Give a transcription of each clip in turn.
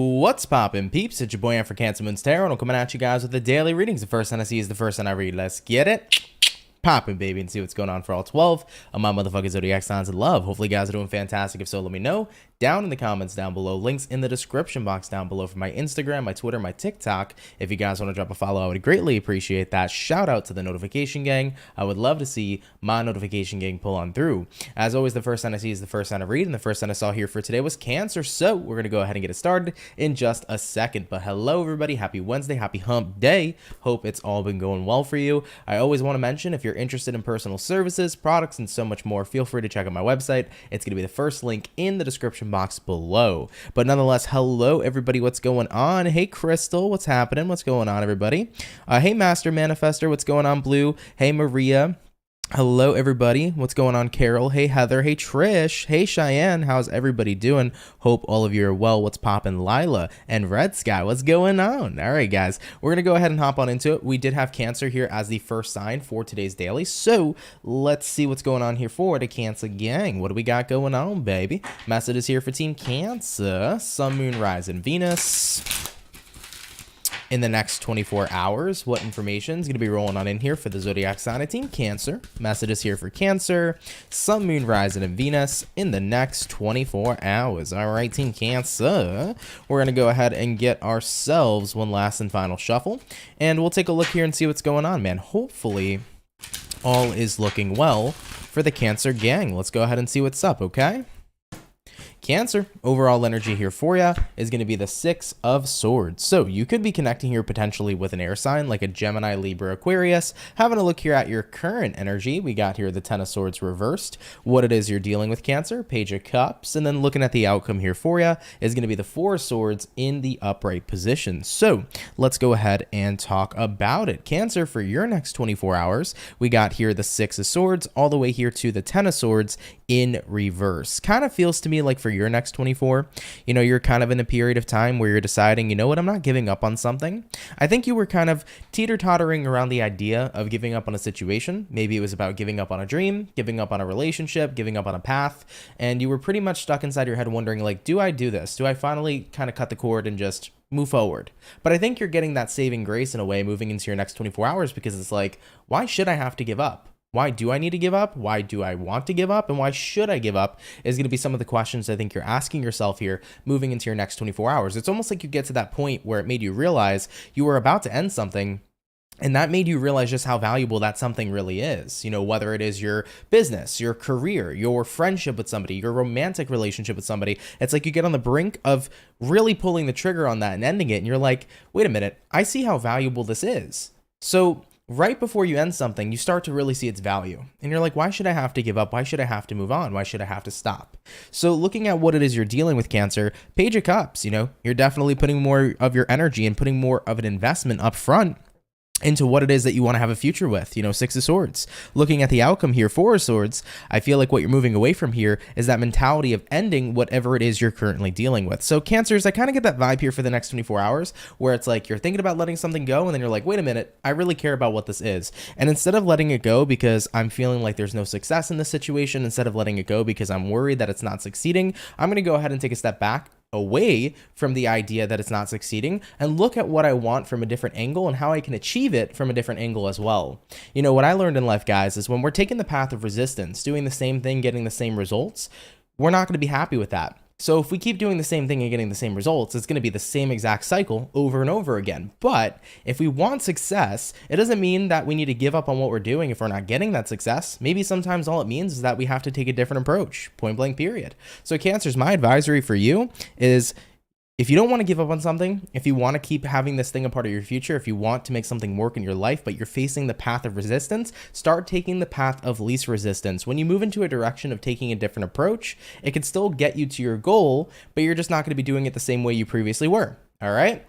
What's poppin', peeps? It's your boy for CancerMoonsTarot, and I'm coming at you guys with the daily readings. The first one I see is the first one I read. Let's get it poppin', baby, and see what's going on for all 12 of my motherfucking zodiac signs of love. Hopefully you guys are doing fantastic. If so, let me know down in the comments down below. Links in the description box down below for my Instagram, my Twitter, my TikTok. If you guys want to drop a follow, I would greatly appreciate that. Shout out to the notification gang. I would love to see my notification gang pull on through. As always, the first sign I see is the first sign I read, and the first sign I saw here for today was Cancer. So we're going to go ahead and get it started in just a second. But hello, everybody. Happy Wednesday. Happy hump day. Hope it's all been going well for you. I always want to mention, if you're interested in personal services, products, and so much more, feel free to check out my website. It's going to be the first link in the description box below. But nonetheless, hello everybody, what's going on? Hey Crystal, what's happening? What's going on, everybody? Hey Master Manifester, what's going on? Blue. Hey Maria. Hello everybody, what's going on? Carol. Hey Heather. Hey Trish. Hey Cheyenne. How's everybody doing? Hope all of you are well. What's poppin'? Lila and Red Sky, what's going on? All right guys, we're gonna go ahead and hop on into it. We did have Cancer here as the first sign for today's daily, so let's see what's going on here for the Cancer gang. What do we got going on, baby? Message is here for Team Cancer. Sun, Moon, Rising, Venus in the next 24 hours. What information is going to be rolling on in here for the zodiac sign of Team Cancer? Messages here for Cancer, Sun, Moon, Rising, and Venus in the next 24 hours. All right, Team Cancer, we're going to go ahead and get ourselves one last and final shuffle, and we'll take a look here and see what's going on, man. Hopefully all is looking well for the Cancer gang. Let's go ahead and see what's up, okay? Cancer, overall energy here for you is going to be the Six of Swords. So you could be connecting here potentially with an air sign like a Gemini, Libra, Aquarius. Having a look here at your current energy, we got here the Ten of Swords reversed. What it is you're dealing with, Cancer, Page of Cups. And then looking at the outcome here for you is going to be the Four of Swords in the upright position. So let's go ahead and talk about it. Cancer, for your next 24 hours, we got here the Six of Swords all the way here to the Ten of Swords in reverse. Kind of feels to me like for your next 24, you know, you're kind of in a period of time where you're deciding, you know what, I'm not giving up on something. I think you were kind of teeter-tottering around the idea of giving up on a situation. Maybe it was about giving up on a dream, giving up on a relationship, giving up on a path, and you were pretty much stuck inside your head wondering, like, do I do this? Do I finally kind of cut the cord and just move forward? But I think you're getting that saving grace in a way moving into your next 24 hours, because it's like, why should I have to give up? Why do I need to give up? Why do I want to give up? And why should I give up is going to be some of the questions I think you're asking yourself here moving into your next 24 hours. It's almost like you get to that point where it made you realize you were about to end something, and that made you realize just how valuable that something really is. You know, whether it is your business, your career, your friendship with somebody, your romantic relationship with somebody. It's like you get on the brink of really pulling the trigger on that and ending it. And you're like, wait a minute, I see how valuable this is. So right before you end something, you start to really see its value. And you're like, why should I have to give up? Why should I have to move on? Why should I have to stop? So looking at what it is you're dealing with, Cancer, Page of Cups, you know, you're definitely putting more of your energy and putting more of an investment up front into what it is that you want to have a future with. You know, Six of Swords. Looking at the outcome here, Four of Swords, I feel like what you're moving away from here is that mentality of ending whatever it is you're currently dealing with. So Cancers, I kind of get that vibe here for the next 24 hours where it's like you're thinking about letting something go, and then you're like, wait a minute, I really care about what this is. And instead of letting it go because I'm feeling like there's no success in this situation, instead of letting it go because I'm worried that it's not succeeding, I'm going to go ahead and take a step back away from the idea that it's not succeeding and look at what I want from a different angle and how I can achieve it from a different angle as well. You know, what I learned in life, guys, is when we're taking the path of resistance, doing the same thing, getting the same results, we're not going to be happy with that. So if we keep doing the same thing and getting the same results, it's going to be the same exact cycle over and over again. But if we want success, it doesn't mean that we need to give up on what we're doing if we're not getting that success. Maybe sometimes all it means is that we have to take a different approach, point blank period. So Cancers, my advisory for you is, if you don't want to give up on something, if you want to keep having this thing a part of your future, if you want to make something work in your life, but you're facing the path of resistance, start taking the path of least resistance. When you move into a direction of taking a different approach, it can still get you to your goal, but you're just not going to be doing it the same way you previously were. All right,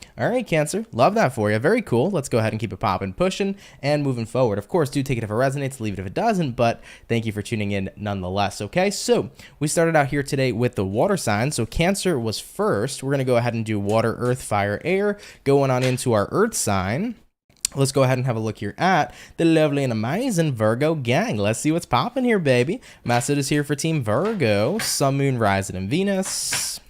Cancer, love that for you. Very cool. Let's go ahead and keep it popping, pushing, and moving forward. Of course, do take it if it resonates, leave it if it doesn't, but thank you for tuning in nonetheless. Okay, so we started out here today with the water sign. So Cancer was first. We're going to go ahead and do water, earth, fire, air, going on into our earth sign. Let's go ahead and have a look here at the lovely and amazing Virgo gang. Let's see what's popping here, baby. Message is here for Team Virgo, Sun, Moon, Rising, and Venus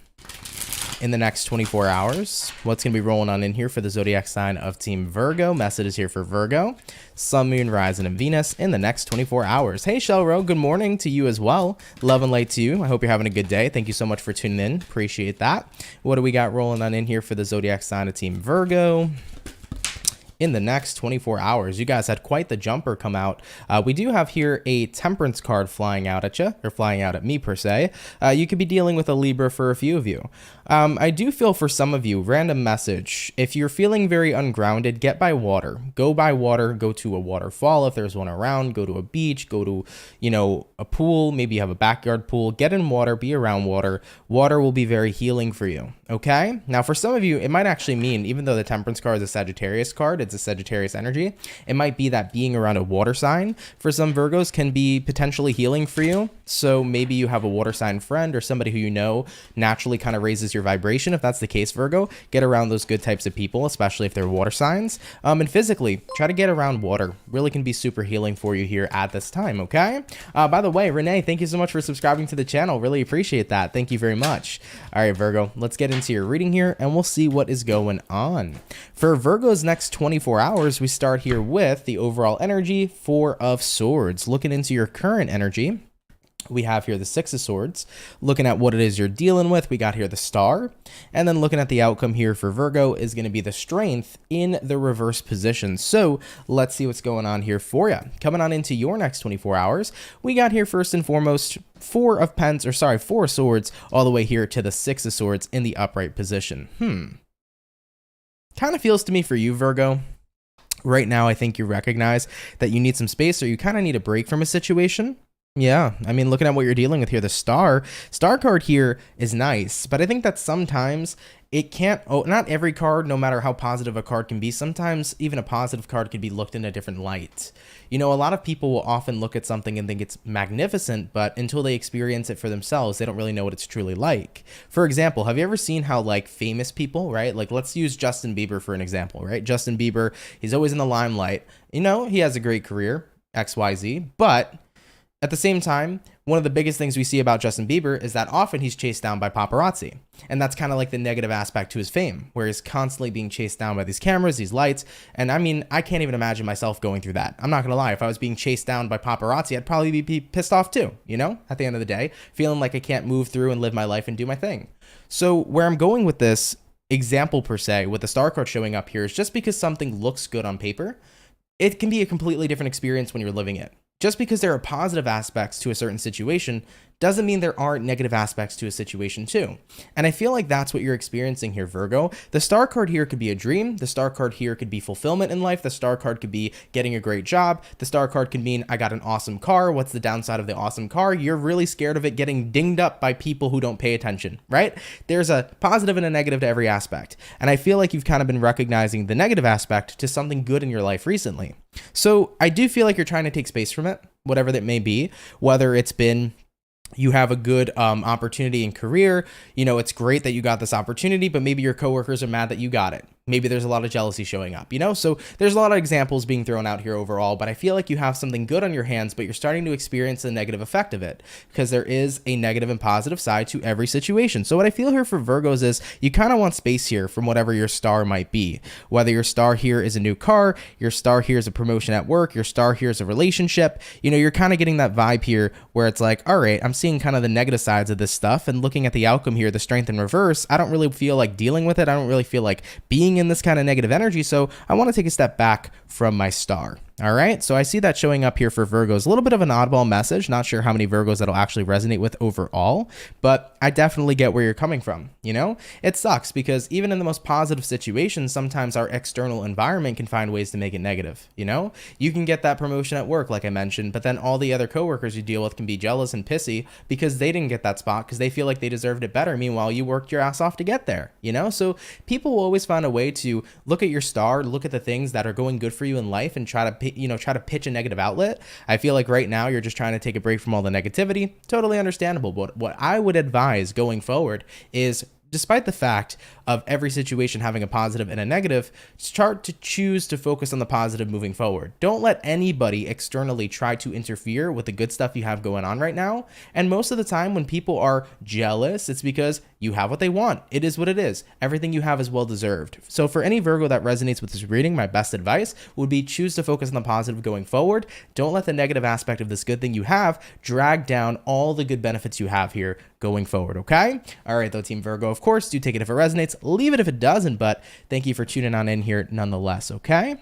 in the next 24 hours. What's going to be rolling on in here for the zodiac sign of Team Virgo? Message is here for Virgo. Sun, Moon, Rising, and Venus in the next 24 hours. Hey, Shelro, good morning to you as well. Love and light to you. I hope you're having a good day. Thank you so much for tuning in. Appreciate that. What do we got rolling on in here for the zodiac sign of Team Virgo in the next 24 hours? You guys had quite the jumper come out. We do have here a Temperance card flying out at you, or flying out at me per se. You could be dealing with a Libra for a few of you. I do feel for some of you, random message, if you're feeling very ungrounded, get by water. Go by water, go to a waterfall if there's one around, go to a beach, go to, you know, a pool, maybe you have a backyard pool, get in water, be around water. Water will be very healing for you, okay? Now, for some of you, it might actually mean, even though the Temperance card is a Sagittarius card, it's a Sagittarius energy, it might be that being around a water sign for some Virgos can be potentially healing for you. So maybe you have a water sign friend or somebody who you know naturally kind of raises your vibration. If that's the case, Virgo, get around those good types of people, especially if they're water signs. And physically, try to get around water. Really can be super healing for you here at this time, okay? By the way, Renee, thank you so much for subscribing to the channel. Really appreciate that. Thank you very much. All right, Virgo, let's get into your reading here and we'll see what is going on. For Virgo's next 24 hours, we start here with the overall energy, Four of Swords. Looking into your current energy, we have here the Six of Swords. Looking at what it is you're dealing with, we got here the Star. And then looking at the outcome here for Virgo is going to be the Strength in the reverse position. So let's see what's going on here for you. Coming on into your next 24 hours, we got here first and foremost Four of Swords all the way here to the Six of Swords in the upright position. Kind of feels to me for you, Virgo. Right now, I think you recognize that you need some space or you kind of need a break from a situation. Yeah, I mean, looking at what you're dealing with here, the Star card here is nice, but I think that sometimes it can't, not every card, no matter how positive a card can be, sometimes even a positive card could be looked in a different light. You know, a lot of people will often look at something and think it's magnificent, but until they experience it for themselves, they don't really know what it's truly like. For example, have you ever seen how, like, famous people, right? Like, let's use Justin Bieber for an example, right? Justin Bieber, he's always in the limelight. You know, he has a great career, XYZ, but at the same time, one of the biggest things we see about Justin Bieber is that often he's chased down by paparazzi. And that's kind of like the negative aspect to his fame, where he's constantly being chased down by these cameras, these lights. And I mean, I can't even imagine myself going through that. I'm not going to lie. If I was being chased down by paparazzi, I'd probably be pissed off too, you know, at the end of the day, feeling like I can't move through and live my life and do my thing. So where I'm going with this example per se, with the Star card showing up here, is just because something looks good on paper, it can be a completely different experience when you're living it. Just because there are positive aspects to a certain situation doesn't mean there aren't negative aspects to a situation too. And I feel like that's what you're experiencing here, Virgo. The Star card here could be a dream. The Star card here could be fulfillment in life. The Star card could be getting a great job. The Star card could mean I got an awesome car. What's the downside of the awesome car? You're really scared of it getting dinged up by people who don't pay attention, right? There's a positive and a negative to every aspect. And I feel like you've kind of been recognizing the negative aspect to something good in your life recently. So I do feel like you're trying to take space from it, whatever that may be, whether it's been you have a good opportunity in career, you know, it's great that you got this opportunity, but maybe your coworkers are mad that you got it. Maybe there's a lot of jealousy showing up, you know? So there's a lot of examples being thrown out here overall, but I feel like you have something good on your hands, but you're starting to experience the negative effect of it because there is a negative and positive side to every situation. So what I feel here for Virgos is you kind of want space here from whatever your star might be. Whether your star here is a new car, your star here is a promotion at work, your star here is a relationship, you know, you're kind of getting that vibe here where it's like, all right, I'm seeing kind of the negative sides of this stuff and looking at the outcome here, the Strength in reverse, I don't really feel like dealing with it. I don't really feel like being in this kind of negative energy, so I want to take a step back from my star. All right, so I see that showing up here for Virgos. A little bit of an oddball message. Not sure how many Virgos that'll actually resonate with overall, but I definitely get where you're coming from. You know, it sucks because even in the most positive situations, sometimes our external environment can find ways to make it negative. You know, you can get that promotion at work, like I mentioned, but then all the other coworkers you deal with can be jealous and pissy because they didn't get that spot because they feel like they deserved it better. Meanwhile, you worked your ass off to get there. You know, so people will always find a way to look at your star, look at the things that are going good for you in life, and try to pitch a negative outlet. I feel like right now you're just trying to take a break from all the negativity. Totally understandable. But what I would advise going forward is despite the fact of every situation having a positive and a negative, start to choose to focus on the positive moving forward. Don't let anybody externally try to interfere with the good stuff you have going on right now. And most of the time when people are jealous, it's because you have what they want. It is what it is. Everything you have is well deserved. So for any Virgo that resonates with this reading, my best advice would be choose to focus on the positive going forward. Don't let the negative aspect of this good thing you have drag down all the good benefits you have here going forward, okay? All right, though, Team Virgo, of course, do take it if it resonates. Leave it if it doesn't, but thank you for tuning on in here nonetheless, okay?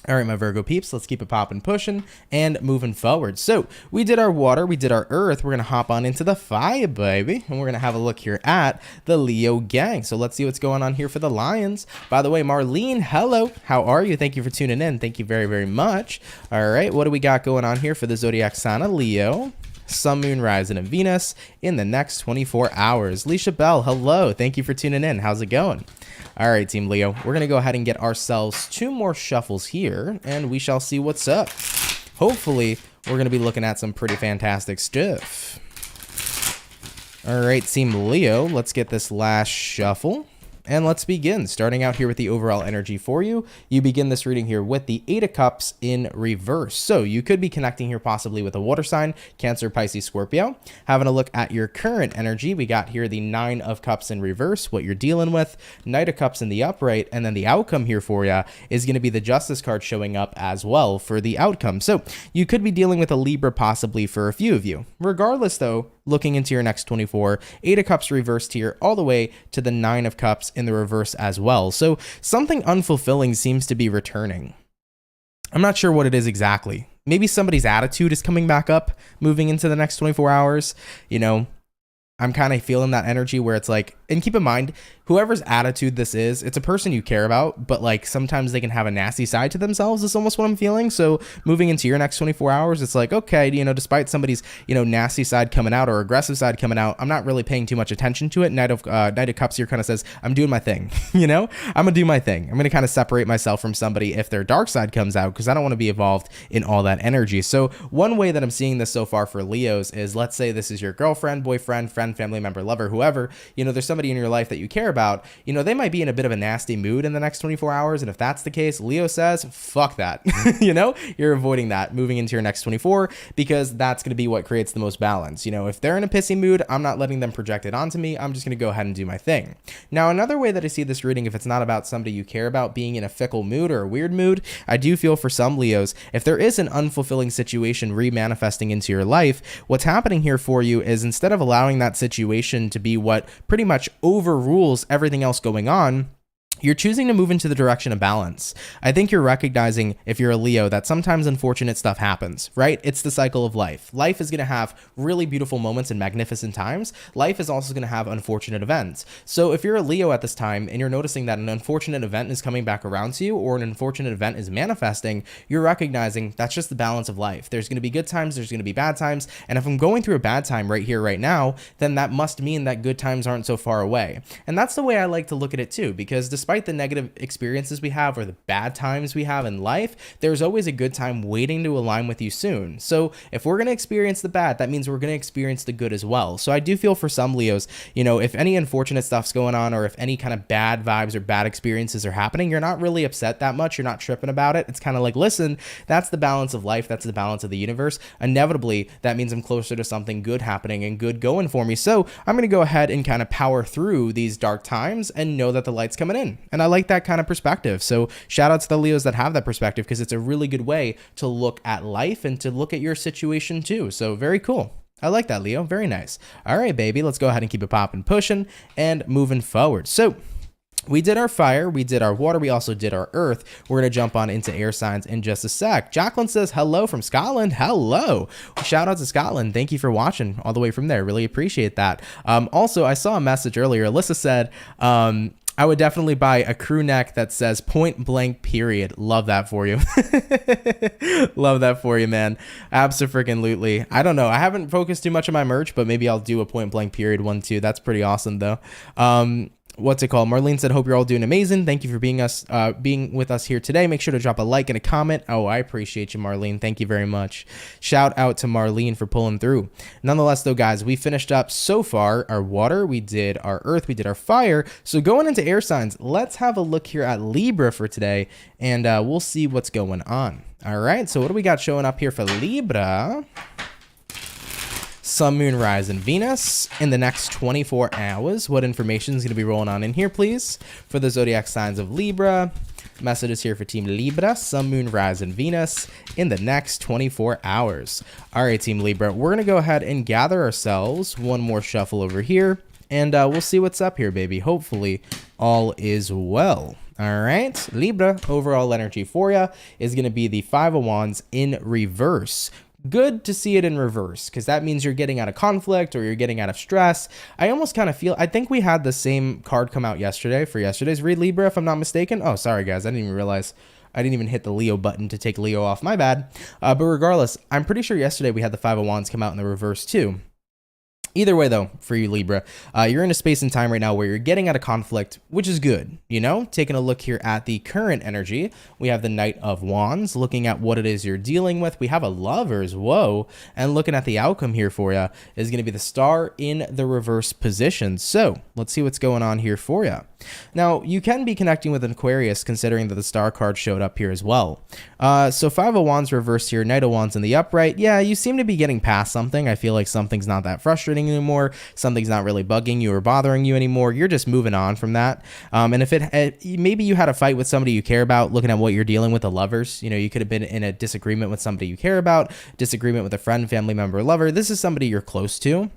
All right, my Virgo peeps, let's keep it popping, pushing, and moving forward. So we did our water, we did our earth. We're going to hop on into the fire, baby, and we're going to have a look here at the Leo gang. So let's see what's going on here for the Lions. By the way, Marlene, hello. How are you? Thank you for tuning in. Thank you very, very much. All right, what do we got going on here for the zodiac sign of Leo? Sun, Moon, Rising, and Venus in the next 24 hours. Leisha Bell, hello. Thank you for tuning in. How's it going? All right, Team Leo, we're going to go ahead and get ourselves 2 more shuffles here, and we shall see what's up. Hopefully, we're going to be looking at some pretty fantastic stuff. All right, Team Leo, let's get this last shuffle. And let's begin. Starting out here with the overall energy for you. You begin this reading here with the 8 of Cups in reverse. So you could be connecting here possibly with a water sign, Cancer, Pisces, Scorpio. Having a look at your current energy, we got here the 9 of Cups in reverse, what you're dealing with, Knight of Cups in the upright, and then the outcome here for you is going to be the Justice card showing up as well for the outcome. So you could be dealing with a Libra possibly for a few of you. Regardless though, looking into your next 24, 8 of Cups reversed here all the way to the 9 of Cups in the reverse as well. So something unfulfilling seems to be returning. I'm not sure what it is exactly. Maybe somebody's attitude is coming back up moving into the next 24 hours. You know, I'm kind of feeling that energy where it's like, and keep in mind, whoever's attitude this is, it's a person you care about, but like sometimes they can have a nasty side to themselves is almost what I'm feeling. So moving into your next 24 hours, it's like, okay, you know, despite somebody's, you know, nasty side coming out or aggressive side coming out, I'm not really paying too much attention to it. Knight of Cups here kind of says, I'm doing my thing, you know, I'm gonna do my thing. I'm gonna kind of separate myself from somebody if their dark side comes out because I don't want to be involved in all that energy. So one way that I'm seeing this so far for Leos is, let's say this is your girlfriend, boyfriend, friend, family member, lover, whoever, you know, there's somebody in your life that you care about, you know, they might be in a bit of a nasty mood in the next 24 hours. And if that's the case, Leo says, fuck that, you know, you're avoiding that moving into your next 24 because that's going to be what creates the most balance. You know, if they're in a pissy mood, I'm not letting them project it onto me. I'm just going to go ahead and do my thing. Now, another way that I see this reading, if it's not about somebody you care about being in a fickle mood or a weird mood, I do feel for some Leos, if there is an unfulfilling situation remanifesting into your life, what's happening here for you is instead of allowing that situation to be what pretty much overrules everything else going on, you're choosing to move into the direction of balance. I think you're recognizing, if you're a Leo, that sometimes unfortunate stuff happens, right? It's the cycle of life. Life is going to have really beautiful moments and magnificent times. Life is also going to have unfortunate events. So if you're a Leo at this time and you're noticing that an unfortunate event is coming back around to you or an unfortunate event is manifesting, you're recognizing that's just the balance of life. There's going to be good times, there's going to be bad times. And if I'm going through a bad time right here, right now, then that must mean that good times aren't so far away. And that's the way I like to look at it too, because despite the negative experiences we have or the bad times we have in life, there's always a good time waiting to align with you soon. So if we're going to experience the bad, that means we're going to experience the good as well. So I do feel for some Leos, you know, if any unfortunate stuff's going on or if any kind of bad vibes or bad experiences are happening, you're not really upset that much. You're not tripping about it. It's kind of like, listen, that's the balance of life. That's the balance of the universe. Inevitably, that means I'm closer to something good happening and good going for me. So I'm going to go ahead and kind of power through these dark times and know that the light's coming in. And I like that kind of perspective. So shout out to the Leos that have that perspective because it's a really good way to look at life and to look at your situation too. So very cool. I like that, Leo. Very nice. All right, baby. Let's go ahead and keep it popping, pushing, and moving forward. So we did our fire, we did our water, we also did our earth. We're going to jump on into air signs in just a sec. Jacqueline says hello from Scotland. Hello. Shout out to Scotland. Thank you for watching all the way from there. Really appreciate that. Also, I saw a message earlier. Alyssa said, I would definitely buy a crew neck that says point blank period. Love that for you. Love that for you, man. Abso-freaking-lutely. I don't know. I haven't focused too much on my merch, but maybe I'll do a point blank period one too. That's pretty awesome though. what's it called? Marlene said, hope you're all doing amazing. Thank you for being with us here today. Make sure to drop a like and a comment. Oh, I appreciate you, Marlene. Thank you very much. Shout out to Marlene for pulling through. Nonetheless, though, guys, we finished up so far our water, we did our earth, we did our fire. So going into air signs, let's have a look here at Libra for today, and we'll see what's going on. All right, so what do we got showing up here for Libra? Sun, Moon, Rise, and Venus in the next 24 hours. What information is going to be rolling on in here, please? For the zodiac signs of Libra, messages here for Team Libra, Sun, Moon, Rise, and Venus in the next 24 hours. All right, Team Libra, we're going to go ahead and gather ourselves one more shuffle over here, and we'll see what's up here, baby. Hopefully, all is well. All right, Libra, overall energy for you is going to be the Five of Wands in reverse. Good to see it in reverse, because that means you're getting out of conflict or you're getting out of stress. I almost kind of feel, I think we had the same card come out yesterday for yesterday's read, Libra, if I'm not mistaken. Oh, sorry, guys. I didn't even realize. I didn't even hit the Leo button to take Leo off. My bad. But regardless, I'm pretty sure yesterday we had the Five of Wands come out in the reverse too. Either way, though, for you, Libra, you're in a space and time right now where you're getting out of conflict, which is good. You know, taking a look here at the current energy, we have the Knight of Wands, looking at what it is you're dealing with. We have a Lovers, whoa, and looking at the outcome here for you is going to be the Star in the reverse position. So let's see what's going on here for you. Now, you can be connecting with an Aquarius, considering that the Star card showed up here as well. So Five of Wands reversed here, Knight of Wands in the upright. Yeah, you seem to be getting past something. I feel like something's not that frustrating anymore. Something's not really bugging you or bothering you anymore. You're just moving on from that. And if maybe you had a fight with somebody you care about, looking at what you're dealing with, the Lovers, you know, you could have been in a disagreement with somebody you care about, disagreement with a friend, family member, lover. This is somebody you're close to.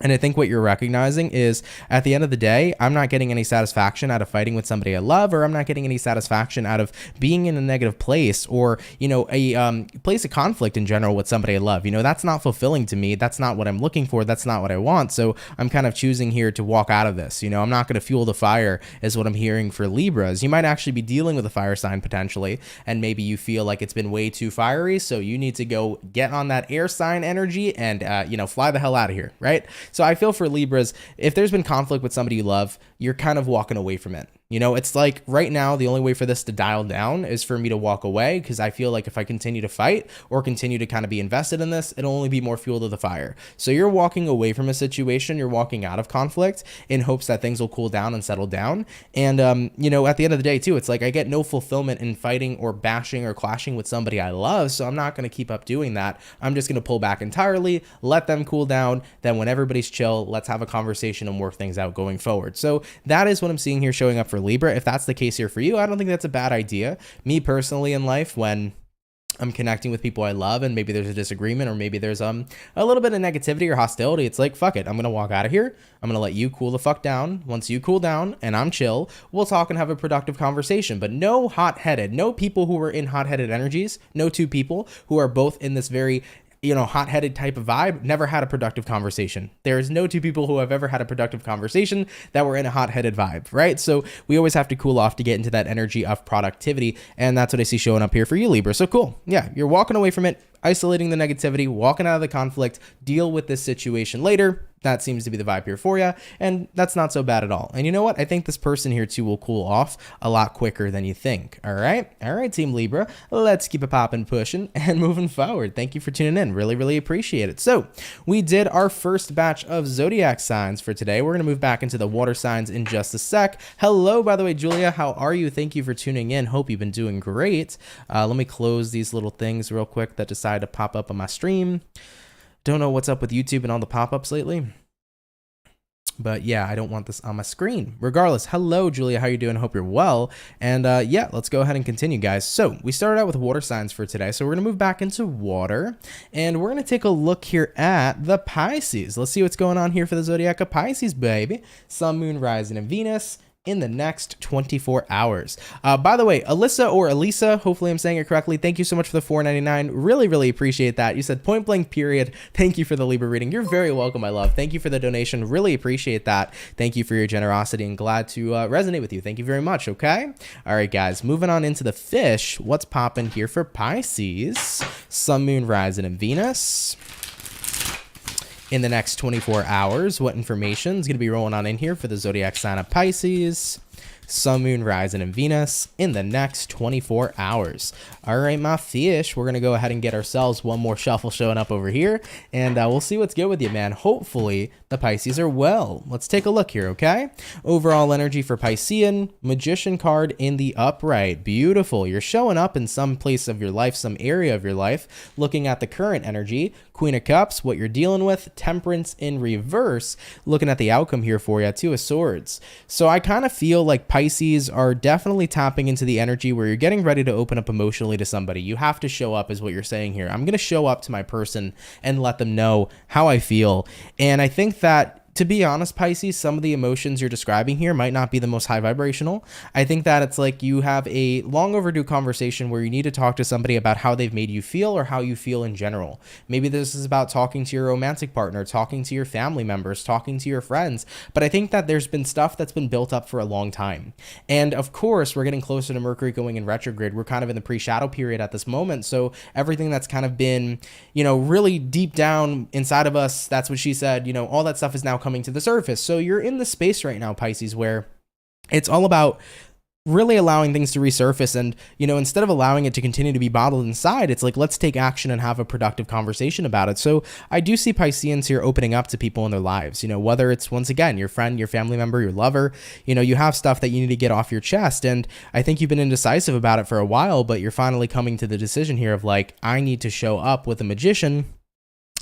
And I think what you're recognizing is, at the end of the day, I'm not getting any satisfaction out of fighting with somebody I love, or I'm not getting any satisfaction out of being in a negative place, or, you know, a place of conflict in general with somebody I love. You know, that's not fulfilling to me. That's not what I'm looking for. That's not what I want. So I'm kind of choosing here to walk out of this. You know, I'm not going to fuel the fire, is what I'm hearing for Libras. You might actually be dealing with a fire sign potentially, and maybe you feel like it's been way too fiery. So you need to go get on that air sign energy and, you know, fly the hell out of here, right? So I feel for Libras, if there's been conflict with somebody you love, you're kind of walking away from it. You know, it's like right now, the only way for this to dial down is for me to walk away, because I feel like if I continue to fight or continue to kind of be invested in this, it'll only be more fuel to the fire. So you're walking away from a situation, you're walking out of conflict in hopes that things will cool down and settle down. And, you know, at the end of the day too, it's like I get no fulfillment in fighting or bashing or clashing with somebody I love. So I'm not going to keep up doing that. I'm just going to pull back entirely, let them cool down. Then when everybody's chill, let's have a conversation and work things out going forward. So that is what I'm seeing here showing up for Libra. If that's the case here for you, I don't think that's a bad idea. Me personally in life, when I'm connecting with people I love and maybe there's a disagreement, or maybe there's a little bit of negativity or hostility, it's like, fuck it, I'm gonna walk out of here. I'm gonna let you cool the fuck down. Once you cool down and I'm chill, we'll talk and have a productive conversation. But no hot-headed, no people who are in hot-headed energies, no two people who are both in this very, you know, hot-headed type of vibe, never had a productive conversation. There is no two people who have ever had a productive conversation that were in a hot-headed vibe, right? So we always have to cool off to get into that energy of productivity, and that's what I see showing up here for you, Libra. So cool. Yeah, you're walking away from it, isolating the negativity, walking out of the conflict, deal with this situation later. That seems to be the vibe here for you, and that's not so bad at all. And you know what? I think this person here too will cool off a lot quicker than you think. All right, Team Libra, let's keep it popping, pushing, and moving forward. Thank you for tuning in. Really, really appreciate it. So we did our first batch of zodiac signs for today. We're gonna move back into the water signs in just a sec. Hello, by the way, Julia, how are you? Thank you for tuning in. Hope you've been doing great. Let me close these little things real quick that decided to pop up on my stream. Don't know what's up with YouTube and all the pop-ups lately, but yeah, I don't want this on my screen. Regardless, hello, Julia, how you doing? Hope you're well. And yeah, let's go ahead and continue, guys. So we started out with water signs for today, so we're gonna move back into water, and we're gonna take a look here at the Pisces. Let's see what's going on here for the zodiac of Pisces, baby. Sun, Moon, Rising, and Venus in the next 24 hours. By the way, Alyssa or Elisa, hopefully I'm saying it correctly, thank you so much for the $4.99. Really, really appreciate that. You said point blank period. Thank you for the Libra reading. You're very welcome, my love. Thank you for the donation. Really appreciate that. Thank you for your generosity, and glad to resonate with you. Thank you very much, okay? All right, guys, moving on into the fish. What's popping here for Pisces? Sun, Moon, Rising, and Venus in the next 24 hours. What information is going to be rolling on in here for the zodiac sign of Pisces, Sun, Moon, Rising, and Venus in the next 24 hours. All right, my fish, we're going to go ahead and get ourselves one more shuffle showing up over here, and we'll see what's good with you, man. Hopefully, the Pisces are well. Let's take a look here, okay? Overall energy for Piscean, Magician card in the upright. Beautiful. You're showing up in some place of your life, some area of your life, looking at the current energy. Queen of Cups, what you're dealing with. Temperance in reverse, looking at the outcome here for you. Two of Swords. So I kind of feel like Pisces are definitely tapping into the energy where you're getting ready to open up emotionally to somebody. You have to show up is what you're saying here. I'm going to show up to my person and let them know how I feel. And I think that, to be honest, Pisces, some of the emotions you're describing here might not be the most high vibrational. I think that it's like you have a long overdue conversation where you need to talk to somebody about how they've made you feel or how you feel in general. Maybe this is about talking to your romantic partner, talking to your family members, talking to your friends. But I think that there's been stuff that's been built up for a long time. And of course, we're getting closer to Mercury going in retrograde. We're kind of in the pre-shadow period at this moment. So everything that's kind of been, really deep down inside of us, that's what she said, all that stuff is now coming to the surface. So you're in the space right now, Pisces, where it's all about really allowing things to resurface. And, instead of allowing it to continue to be bottled inside, it's like, let's take action and have a productive conversation about it. So I do see Pisceans here opening up to people in their lives, whether it's, once again, your friend, your family member, your lover, you have stuff that you need to get off your chest. And I think you've been indecisive about it for a while, but you're finally coming to the decision here of like, I need to show up with a Magician.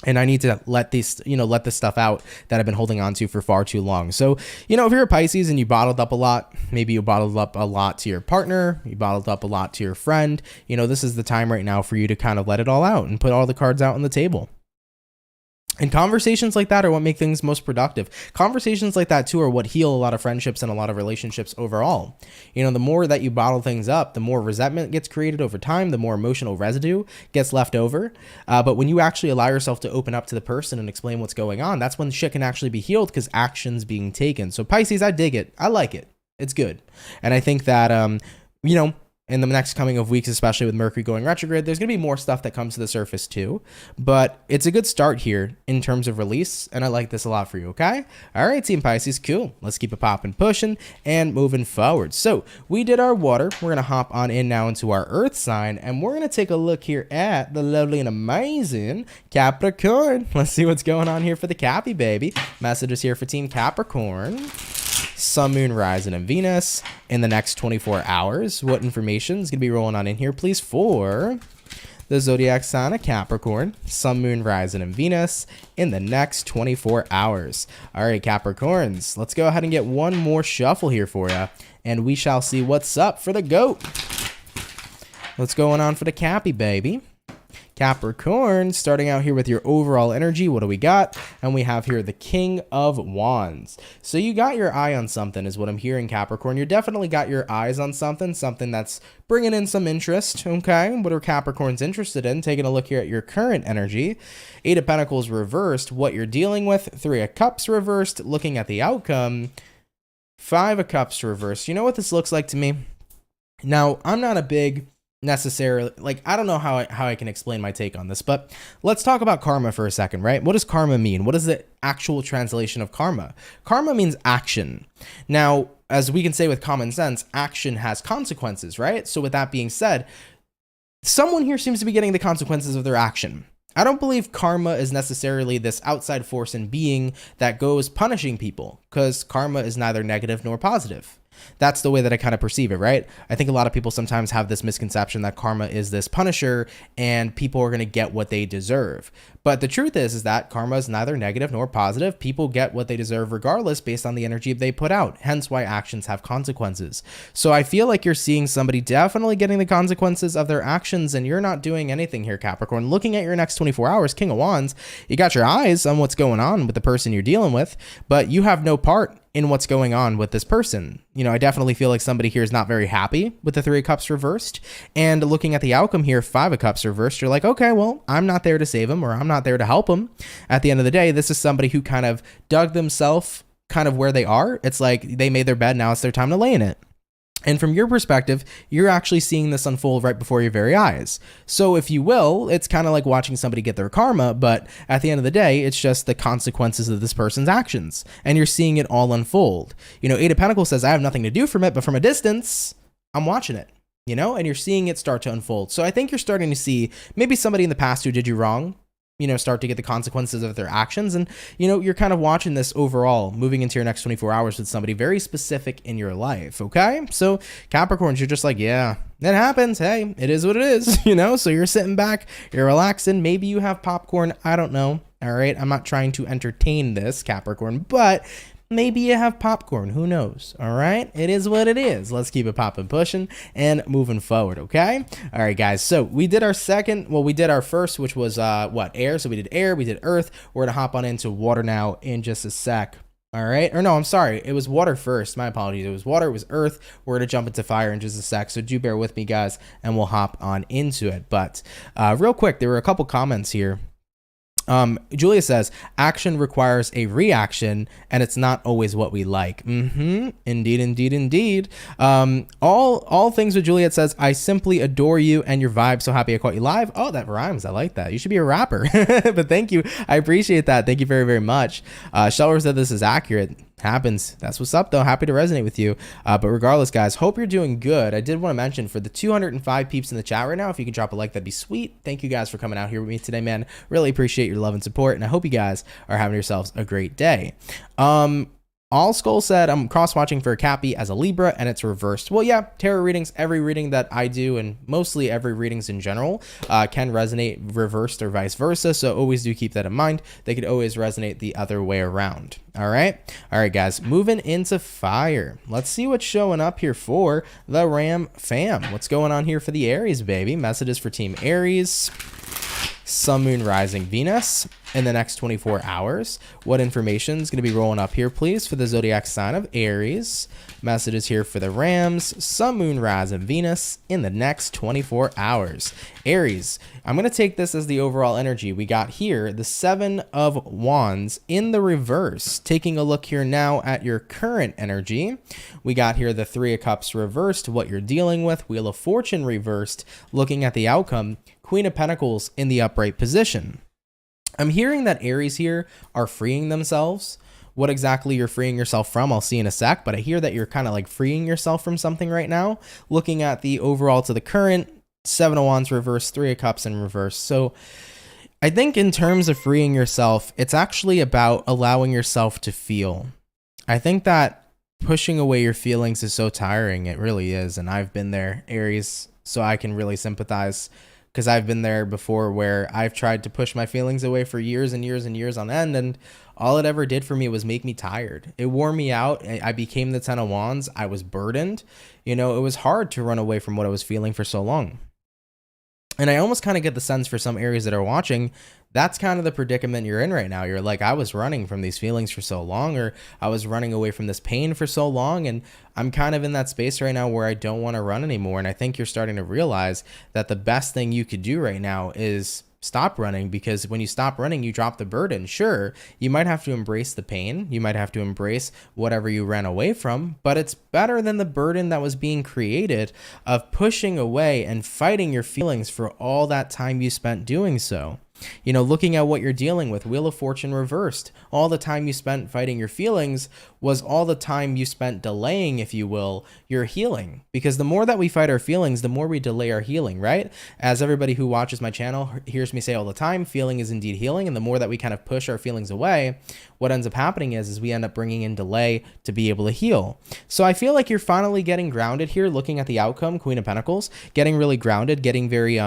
And I need to let this stuff out that I've been holding on to for far too long. So, if you're a Pisces and you bottled up a lot, maybe you bottled up a lot to your partner, you bottled up a lot to your friend, this is the time right now for you to kind of let it all out and put all the cards out on the table. And conversations like that are what make things most productive. Conversations like that, too, are what heal a lot of friendships and a lot of relationships overall. The more that you bottle things up, the more resentment gets created over time, the more emotional residue gets left over. But when you actually allow yourself to open up to the person and explain what's going on, that's when shit can actually be healed because action's being taken. So Pisces, I dig it. I like it. It's good. And I think that, in the next coming of weeks, especially with Mercury going retrograde, there's going to be more stuff that comes to the surface too. But it's a good start here in terms of release, and I like this a lot for you, okay? All right, Team Pisces, cool. Let's keep it popping, pushing, and moving forward. So we did our water. We're going to hop on in now into our earth sign, and we're going to take a look here at the lovely and amazing Capricorn. Let's see what's going on here for the Cappy, baby. Messages here for Team Capricorn. Sun, Moon, Rising, and Venus in the next 24 hours. What information is going to be rolling on in here, please, for the zodiac sign of Capricorn, Sun, Moon, Rising, and Venus in the next 24 hours. All right, Capricorns, let's go ahead and get one more shuffle here for you, and we shall see what's up for the goat. What's going on for the Cappy, baby? Capricorn, starting out here with your overall energy, what do we got? And we have here the King of Wands. So you got your eye on something is what I'm hearing, Capricorn. You definitely got your eyes on something that's bringing in some interest, okay? What are Capricorns interested in? Taking a look here at your current energy. 8 of Pentacles reversed, what you're dealing with. 3 of Cups reversed, looking at the outcome. 5 of Cups reversed. You know what this looks like to me? Now, I'm not a big necessarily, I don't know how I can explain my take on this, but let's talk about karma for a second, right? What does karma mean? What is the actual translation of karma? Karma means action. Now, as we can say with common sense, action has consequences, right? So with that being said, someone here seems to be getting the consequences of their action. I don't believe karma is necessarily this outside force and being that goes punishing people, because karma is neither negative nor positive. That's the way that I kind of perceive it, right? I think a lot of people sometimes have this misconception that karma is this punisher and people are going to get what they deserve. But the truth is that karma is neither negative nor positive. People get what they deserve regardless based on the energy they put out, hence why actions have consequences. So I feel like you're seeing somebody definitely getting the consequences of their actions, and you're not doing anything here, Capricorn. Looking at your next 24 hours, King of Wands, you got your eyes on what's going on with the person you're dealing with, but you have no part in what's going on with this person. I definitely feel like somebody here is not very happy with the 3 of Cups reversed. And looking at the outcome here, 5 of Cups reversed, you're like, okay, well, I'm not there to save him, or I'm not there to help him. At the end of the day, this is somebody who kind of dug themselves kind of where they are. It's like they made their bed, now it's their time to lay in it. And from your perspective, you're actually seeing this unfold right before your very eyes. So if you will, it's kind of like watching somebody get their karma, but at the end of the day, it's just the consequences of this person's actions. And you're seeing it all unfold. You know, Eight of Pentacles says, I have nothing to do from it, but from a distance, I'm watching it, you know, and you're seeing it start to unfold. So I think you're starting to see maybe somebody in the past who did you wrong, you know, start to get the consequences of their actions. And, you know, you're kind of watching this overall moving into your next 24 hours with somebody very specific in your life. Okay. So Capricorns, you're just like, yeah, it happens. Hey, it is what it is, you know? So you're sitting back, you're relaxing. Maybe you have popcorn. I don't know. All right. I'm not trying to entertain this, Capricorn, but maybe you have popcorn. Who knows? All right. It is what it is. Let's keep it popping, pushing, and moving forward. Okay. All right, guys. So we did our second. Well, we did our first, which was air. So we did air. We did earth. We're going to hop on into water now in just a sec. All right. Or no, I'm sorry. It was water first. My apologies. It was water. It was earth. We're going to jump into fire in just a sec. So do bear with me, guys, and we'll hop on into it. But real quick, there were a couple comments here. Julia says, action requires a reaction, and it's not always what we like. Indeed, indeed, indeed. All things with Juliet says, I simply adore you and your vibe. So happy I caught you live. Oh, that rhymes. I like that. You should be a rapper. But thank you. I appreciate that. Thank you very, very much. Shelver said this is accurate. Happens. That's what's up, though. Happy to resonate with you. But regardless, guys, hope you're doing good. I did want to mention for the 205 peeps in the chat right now, if you could drop a like, that'd be sweet. Thank you guys for coming out here with me today, man. Really appreciate your love and support, and I hope you guys are having yourselves a great day. All Skull said, I'm cross-watching for a Cappy as a Libra, and it's reversed. Well, yeah, tarot readings, every reading that I do, and mostly every readings in general, can resonate reversed or vice versa, so always do keep that in mind. They could always resonate the other way around. All right, guys, moving into fire. Let's see what's showing up here for the Ram fam. What's going on here for the Aries, baby? Messages for Team Aries. Sun, Moon, Rising, Venus in the next 24 hours. What information is going to be rolling up here, please, for the zodiac sign of Aries? Messages here for the Rams, Sun, Moon, Rising, Venus in the next 24 hours. Aries, I'm going to take this as the overall energy. We got here the Seven of Wands in the reverse. Taking a look here now at your current energy. We got here the Three of Cups reversed, what you're dealing with. Wheel of Fortune reversed, looking at the outcome. Queen of Pentacles in the upright position. I'm hearing that Aries here are freeing themselves. What exactly you're freeing yourself from, I'll see in a sec, but I hear that you're kind of like freeing yourself from something right now. Looking at the overall to the current, Seven of Wands reverse, Three of Cups in reverse. So I think in terms of freeing yourself, it's actually about allowing yourself to feel. I think that pushing away your feelings is so tiring. It really is. And I've been there, Aries, so I can really sympathize. Because I've been there before where I've tried to push my feelings away for years and years and years on end, and all it ever did for me was make me tired. It wore me out. I became the Ten of Wands. I was burdened. You know, it was hard to run away from what I was feeling for so long. And I almost kind of get the sense for some Aries that are watching, that's kind of the predicament you're in right now. You're like, I was running from these feelings for so long, or I was running away from this pain for so long, and I'm kind of in that space right now where I don't want to run anymore. And I think you're starting to realize that the best thing you could do right now is stop running, because when you stop running, you drop the burden. Sure, you might have to embrace the pain. You might have to embrace whatever you ran away from, but it's better than the burden that was being created of pushing away and fighting your feelings for all that time you spent doing so. You know, looking at what you're dealing with, Wheel of Fortune reversed. All the time you spent fighting your feelings was all the time you spent delaying, if you will, your healing. Because the more that we fight our feelings, the more we delay our healing, right? As everybody who watches my channel hears me say all the time, feeling is indeed healing. And the more that we kind of push our feelings away, what ends up happening is we end up bringing in delay to be able to heal. So I feel like you're finally getting grounded here, looking at the outcome, Queen of Pentacles, getting really grounded, getting very,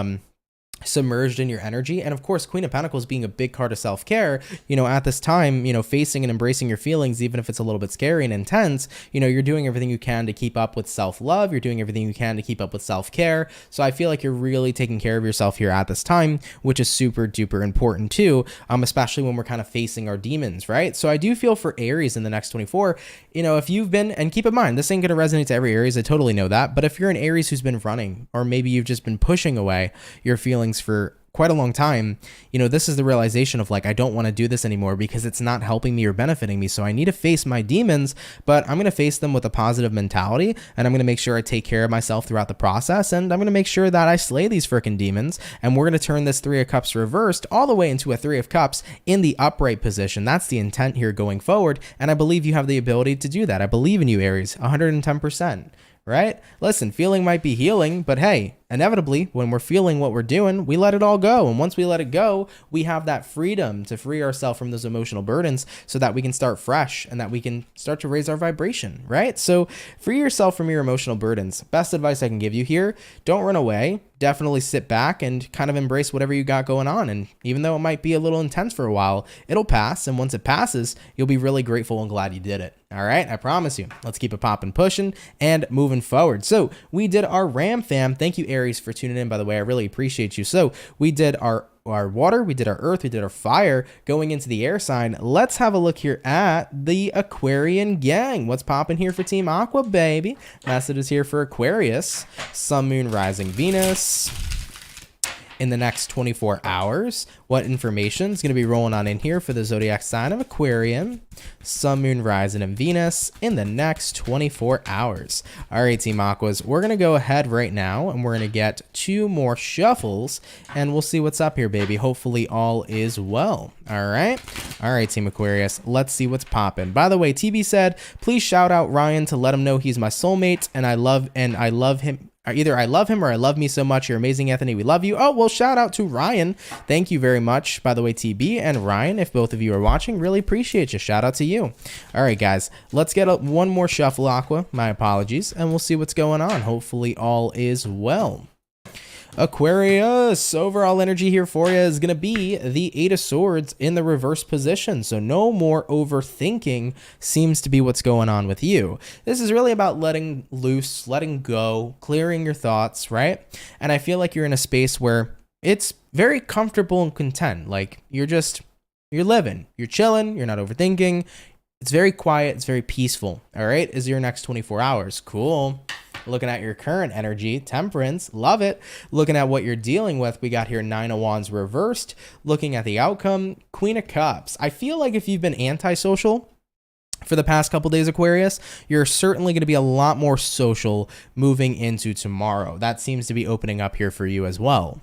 submerged in your energy. And of course, Queen of Pentacles being a big part of self-care, you know, at this time, you know, facing and embracing your feelings, even if it's a little bit scary and intense, you know, you're doing everything you can to keep up with self-love. You're doing everything you can to keep up with self-care. So I feel like you're really taking care of yourself here at this time, which is super duper important too, especially when we're kind of facing our demons, right? So I do feel for Aries in the next 24, you know, if you've been, and keep in mind, this ain't going to resonate to every Aries, I totally know that, but if you're an Aries who's been running, or maybe you've just been pushing away your feelings for quite a long time, you know, this is the realization of like, I don't want to do this anymore because it's not helping me or benefiting me. So I need to face my demons, but I'm going to face them with a positive mentality, and I'm going to make sure I take care of myself throughout the process, and I'm going to make sure that I slay these freaking demons. And we're going to turn this 3 of Cups reversed all the way into a 3 of Cups in the upright position. That's the intent here going forward. And I believe you have the ability to do that. I believe in you, Aries, 110%. Right? Listen, feeling might be healing, but hey, inevitably, when we're feeling what we're doing, we let it all go. And once we let it go, we have that freedom to free ourselves from those emotional burdens so that we can start fresh and that we can start to raise our vibration, right? So free yourself from your emotional burdens. Best advice I can give you here, don't run away. Definitely sit back and kind of embrace whatever you got going on. And even though it might be a little intense for a while, it'll pass. And once it passes, you'll be really grateful and glad you did it. All right, I promise you. Let's keep it popping, pushing, and moving forward. So we did our Ram fam. Thank you, Aries, for tuning in, by the way. I really appreciate you. So we did our water, we did our earth, we did our fire. Going into the air sign, let's have a look here at the Aquarian gang. What's popping here for Team Aqua, baby? Message is here for Aquarius. Sun, Moon, Rising, Venus. In the next 24 hours, what information is going to be rolling on in here for the zodiac sign of Aquarium, Sun, Moon, Rising, and Venus in the next 24 hours. All right, Team Aquas, we're going to go ahead right now and we're going to get 2 more shuffles and we'll see what's up here, baby. Hopefully all is well. All right, Team Aquarius, let's see what's popping. By the way, TB said, please shout out Ryan to let him know he's my soulmate and I love him. Either I love him or I love me so much. You're amazing, Anthony. We love you. Oh, well, shout out to Ryan. Thank you very much. By the way, TB and Ryan, if both of you are watching, really appreciate you. Shout out to you. All right, guys, let's get one more shuffle, Aqua. My apologies. And we'll see what's going on. Hopefully all is well. Aquarius, overall energy here for you is going to be the 8 of Swords in the reverse position. So no more overthinking seems to be what's going on with you. This is really about letting loose, letting go, clearing your thoughts, right? And I feel like you're in a space where it's very comfortable and content. Like you're living, you're chilling, you're not overthinking. It's very quiet. It's very peaceful. All right. Is your next 24 hours. Cool. Looking at your current energy, Temperance, love it. Looking at what you're dealing with, we got here 9 of Wands reversed. Looking at the outcome, Queen of Cups. I feel like if you've been antisocial for the past couple days, Aquarius, you're certainly going to be a lot more social moving into tomorrow. That seems to be opening up here for you as well.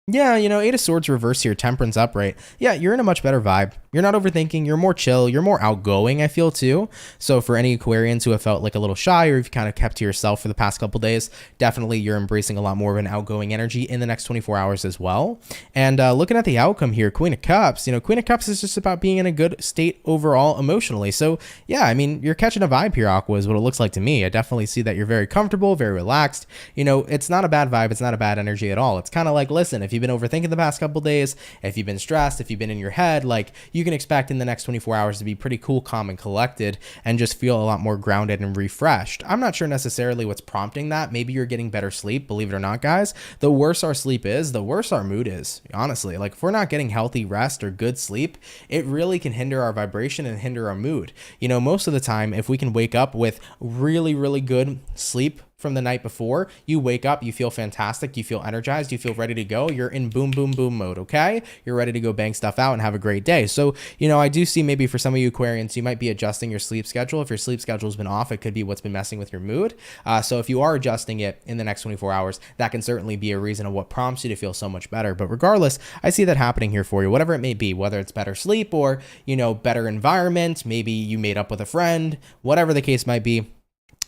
Yeah, you know, 8 of Swords reverse here, Temperance upright. Yeah, you're in a much better vibe. You're not overthinking. You're more chill. You're more outgoing, I feel, too. So for any Aquarians who have felt like a little shy or you've kind of kept to yourself for the past couple days, definitely you're embracing a lot more of an outgoing energy in the next 24 hours as well. And looking at the outcome here, Queen of Cups, you know, Queen of Cups is just about being in a good state overall emotionally. So yeah, I mean, you're catching a vibe here, Aqua, is what it looks like to me. I definitely see that you're very comfortable, very relaxed. You know, it's not a bad vibe. It's not a bad energy at all. It's kind of like, listen, if you've been overthinking the past couple days, if you've been stressed, if you've been in your head, like you can expect in the next 24 hours to be pretty cool, calm, and collected and just feel a lot more grounded and refreshed. I'm not sure necessarily what's prompting that. Maybe you're getting better sleep. Believe it or not, guys, the worse our sleep is, the worse our mood is. Honestly, like if we're not getting healthy rest or good sleep, it really can hinder our vibration and hinder our mood. You know, most of the time, if we can wake up with really, really good sleep from the night before, you wake up, you feel fantastic, you feel energized, you feel ready to go, you're in boom, boom, boom mode, okay? You're ready to go bang stuff out and have a great day. So, you know, I do see maybe for some of you Aquarians, you might be adjusting your sleep schedule. If your sleep schedule's been off, it could be what's been messing with your mood. So if you are adjusting it in the next 24 hours, that can certainly be a reason of what prompts you to feel so much better. But regardless, I see that happening here for you, whatever it may be, whether it's better sleep or, you know, better environment, maybe you made up with a friend, whatever the case might be.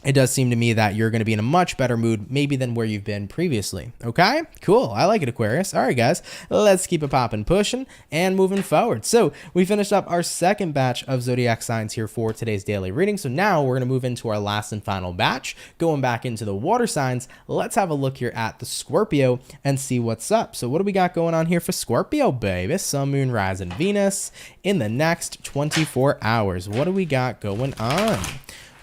It does seem to me that you're going to be in a much better mood maybe than where you've been previously. Okay, cool. I like it, Aquarius. All right, guys, let's keep it popping, pushing, and moving forward. So we finished up our second batch of zodiac signs here for today's daily reading. So now we're going to move into our last and final batch, going back into the water signs. Let's have a look here at the Scorpio and see what's up. So what do we got going on here for Scorpio, baby? Sun, Moon, Rising, Venus in the next 24 hours. What do we got going on?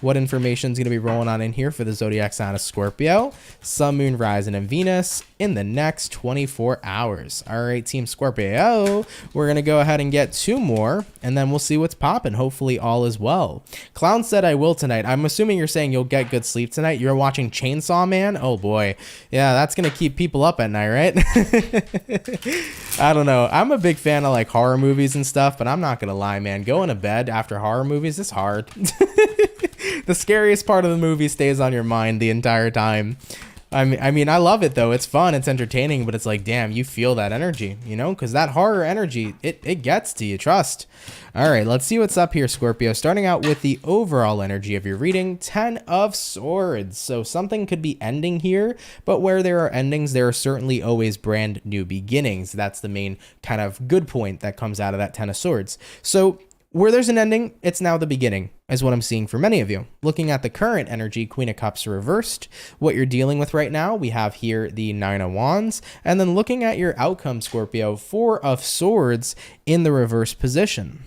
What information is going to be rolling on in here for the zodiac sign of Scorpio? Sun, Moon, Rising, and Venus in the next 24 hours. All right, Team Scorpio, we're going to go ahead and get 2 more, and then we'll see what's popping. Hopefully all is well. Clown said I will tonight. I'm assuming you're saying you'll get good sleep tonight. You're watching Chainsaw Man? Oh boy. Yeah, that's going to keep people up at night, right? I don't know. I'm a big fan of like horror movies and stuff, but I'm not going to lie, man. Going to bed after horror movies is hard. The scariest part of the movie stays on your mind the entire time. I mean, I love it though. It's fun, it's entertaining, but it's like, damn, you feel that energy, you know, because that horror energy, it gets to you, trust. All right, let's see what's up here, Scorpio. Starting out with the overall energy of your reading, 10 of Swords. So something could be ending here, but where there are endings, there are certainly always brand new beginnings. That's the main kind of good point that comes out of that 10 of Swords. So where there's an ending, it's now the beginning, is what I'm seeing for many of you. Looking at the current energy, Queen of Cups reversed, what you're dealing with right now, we have here the 9 of Wands, and then looking at your outcome, Scorpio, 4 of Swords in the reverse position.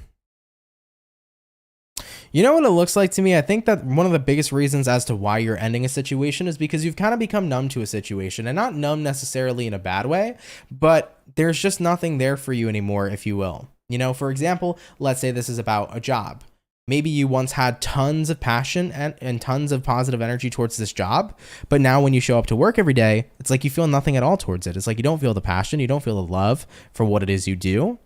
You know what it looks like to me? I think that one of the biggest reasons as to why you're ending a situation is because you've kind of become numb to a situation, and not numb necessarily in a bad way, but there's just nothing there for you anymore, if you will. You know, for example, let's say this is about a job. Maybe you once had tons of passion and tons of positive energy towards this job, but now when you show up to work every day, it's like you feel nothing at all towards it. It's like you don't feel the passion, you don't feel the love for what it is you do.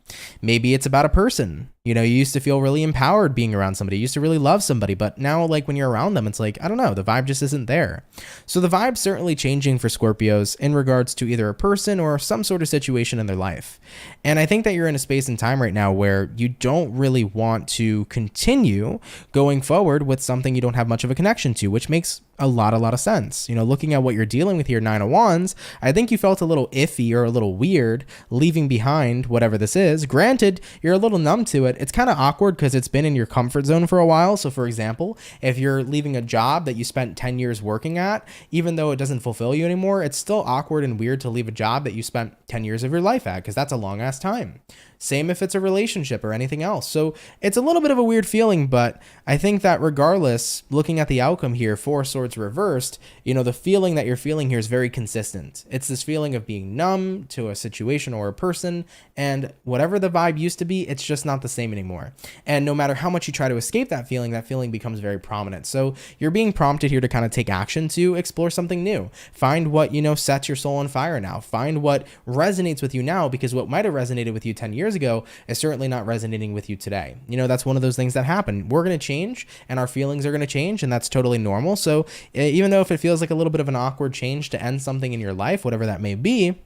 Maybe it's about a person. You know, you used to feel really empowered being around somebody. You used to really love somebody, but now like when you're around them, it's like, I don't know, the vibe just isn't there. So the vibe's certainly changing for Scorpios in regards to either a person or some sort of situation in their life. And I think that you're in a space and time right now where you don't really want to continue going forward with something you don't have much of a connection to, which makes a lot of sense. You know, looking at what you're dealing with here, 9 of Wands, I think you felt a little iffy or a little weird leaving behind whatever this is. Granted, you're a little numb to it. It's kind of awkward because it's been in your comfort zone for a while. So for example, if you're leaving a job that you spent 10 years working at, even though it doesn't fulfill you anymore, it's still awkward and weird to leave a job that you spent 10 years of your life at, because that's a long ass time. Same if it's a relationship or anything else. So it's a little bit of a weird feeling, but I think that regardless, looking at the outcome here, 4 Swords reversed, you know, the feeling that you're feeling here is very consistent. It's this feeling of being numb to a situation or a person, and whatever the vibe used to be, it's just not the same anymore. And no matter how much you try to escape that feeling becomes very prominent. So you're being prompted here to kind of take action to explore something new. Find what, you know, sets your soul on fire now. Find what resonates with you now, because what might have resonated with you 10 years ago is certainly not resonating with you today. You know, that's one of those things that happen. We're going to change and our feelings are going to change, and that's totally normal. So even though if it feels like a little bit of an awkward change to end something in your life, whatever that may be,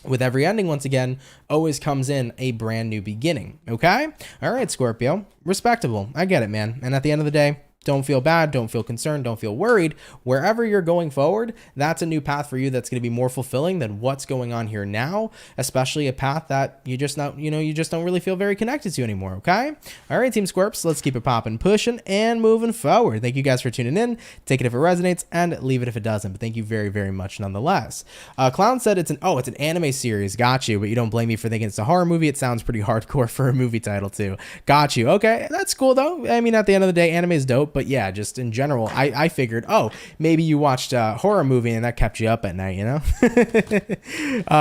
with every ending, once again, always comes in a brand new beginning. Okay? All right, Scorpio. Respectable. I get it, man. And at the end of the day, don't feel bad, don't feel concerned, don't feel worried. Wherever you're going forward, that's a new path for you that's going to be more fulfilling than what's going on here now, especially a path that you just not, you know, you just don't really feel very connected to anymore, okay? All right, Team Scorps, let's keep it popping, pushing, and moving forward. Thank you guys for tuning in. Take it if it resonates, and leave it if it doesn't, but thank you very, very much nonetheless. Clown said it's an anime series. Got you, but you don't blame me for thinking it's a horror movie. It sounds pretty hardcore for a movie title too. Got you. Okay, that's cool though. I mean, at the end of the day, anime is dope. But yeah, just in general, I figured, oh, maybe you watched a horror movie and that kept you up at night, you know?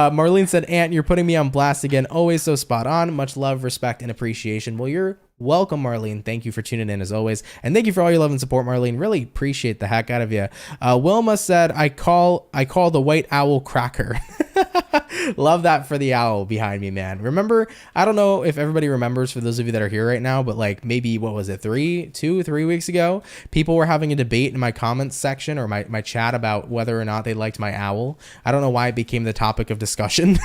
Marlene said, Ant, you're putting me on blast again. Always so spot on. Much love, respect, and appreciation. Well, you're welcome, Marlene. Thank you for tuning in as always. And thank you for all your love and support, Marlene. Really appreciate the heck out of you. Wilma said, I call the white owl cracker. Love that for the owl behind me, man. Remember, I don't know if everybody remembers, for those of you that are here right now, but like maybe, what was it, 3 weeks ago, people were having a debate in my comments section or my chat about whether or not they liked my owl. I don't know why it became the topic of discussion,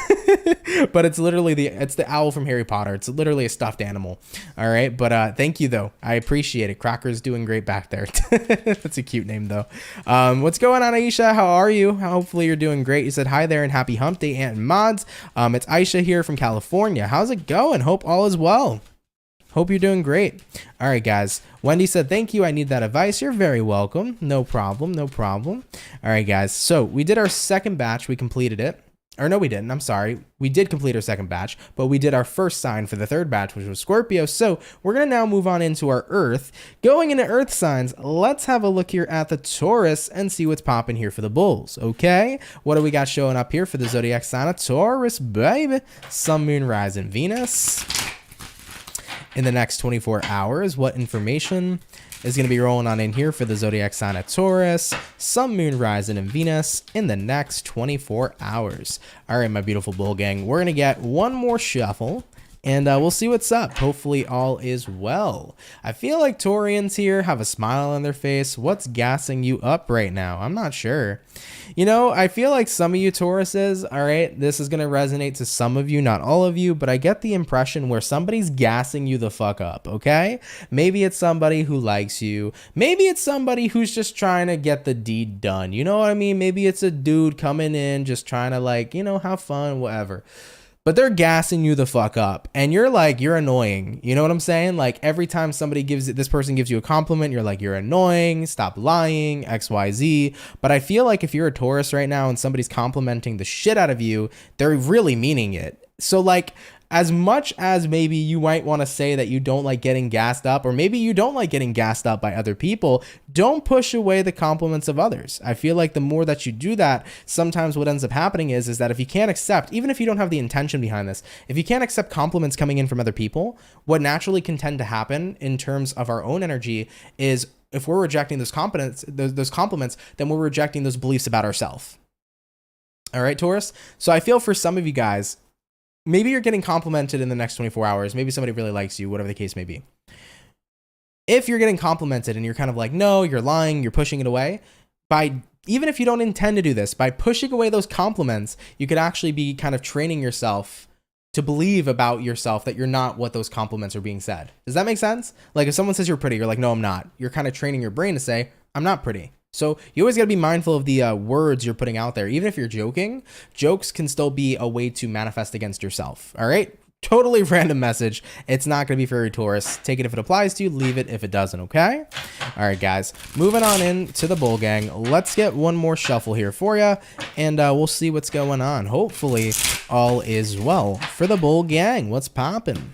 but it's literally it's the owl from Harry Potter. It's literally a stuffed animal. All right. But thank you though. I appreciate it. Cracker's doing great back there. That's a cute name though. What's going on, Aisha? How are you? Hopefully you're doing great. You said hi there and happy hump day, Ant and mods. It's Aisha here from California. How's it going? Hope all is well. Hope you're doing great. All right, guys. Wendy said, thank you. I need that advice. You're very welcome. No problem. No problem. All right, guys. So we did our second batch. We completed it. Or no, we didn't. I'm sorry. We did complete our second batch, but we did our first sign for the third batch, which was Scorpio. So we're going to now move on into our Earth. Going into Earth signs, let's have a look here at the Taurus and see what's popping here for the Bulls, okay? What do we got showing up here for the zodiac sign of Taurus, baby? Sun, Moon, Rising, Venus. In the next 24 hours, what information is going to be rolling on in here for the zodiac sign of Taurus, Sun, Moon, Rising, and Venus in the next 24 hours. All right, my beautiful bull gang, we're going to get one more shuffle, and we'll see what's up. Hopefully all is well. I feel like Taurians here have a smile on their face. What's gassing you up right now? I'm not sure. You know, I feel like some of you Tauruses, all right, this is going to resonate to some of you, not all of you, but I get the impression where somebody's gassing you the fuck up, okay? Maybe it's somebody who likes you. Maybe it's somebody who's just trying to get the deed done. You know what I mean? Maybe it's a dude coming in just trying to, like, you know, have fun, whatever. But they're gassing you the fuck up, and you're like, you're annoying. You know what I'm saying? Like, every time somebody this person gives you a compliment, you're like, you're annoying, stop lying, XYZ. But I feel like if you're a Taurus right now and somebody's complimenting the shit out of you, they're really meaning it. So like, as much as maybe you might want to say that you don't like getting gassed up, or maybe you don't like getting gassed up by other people, don't push away the compliments of others. I feel like the more that you do that, sometimes what ends up happening is that if you can't accept, even if you don't have the intention behind this, if you can't accept compliments coming in from other people, what naturally can tend to happen in terms of our own energy is if we're rejecting those compliments, then we're rejecting those beliefs about ourselves. All right, Taurus? So I feel for some of you guys, maybe you're getting complimented in the next 24 hours. Maybe somebody really likes you, whatever the case may be. If you're getting complimented and you're kind of like, no, you're lying, you're pushing it away, even if you don't intend to do this, by pushing away those compliments, you could actually be kind of training yourself to believe about yourself that you're not what those compliments are being said. Does that make sense? Like if someone says you're pretty, you're like, no, I'm not. You're kind of training your brain to say, I'm not pretty. So you always got to be mindful of the words you're putting out there. Even if you're joking, jokes can still be a way to manifest against yourself. All right? Totally random message. It's not going to be for every Taurus. Take it if it applies to you. Leave it if it doesn't, okay? All right, guys. Moving on into the bull gang. Let's get one more shuffle here for you, and we'll see what's going on. Hopefully, all is well for the bull gang. What's popping?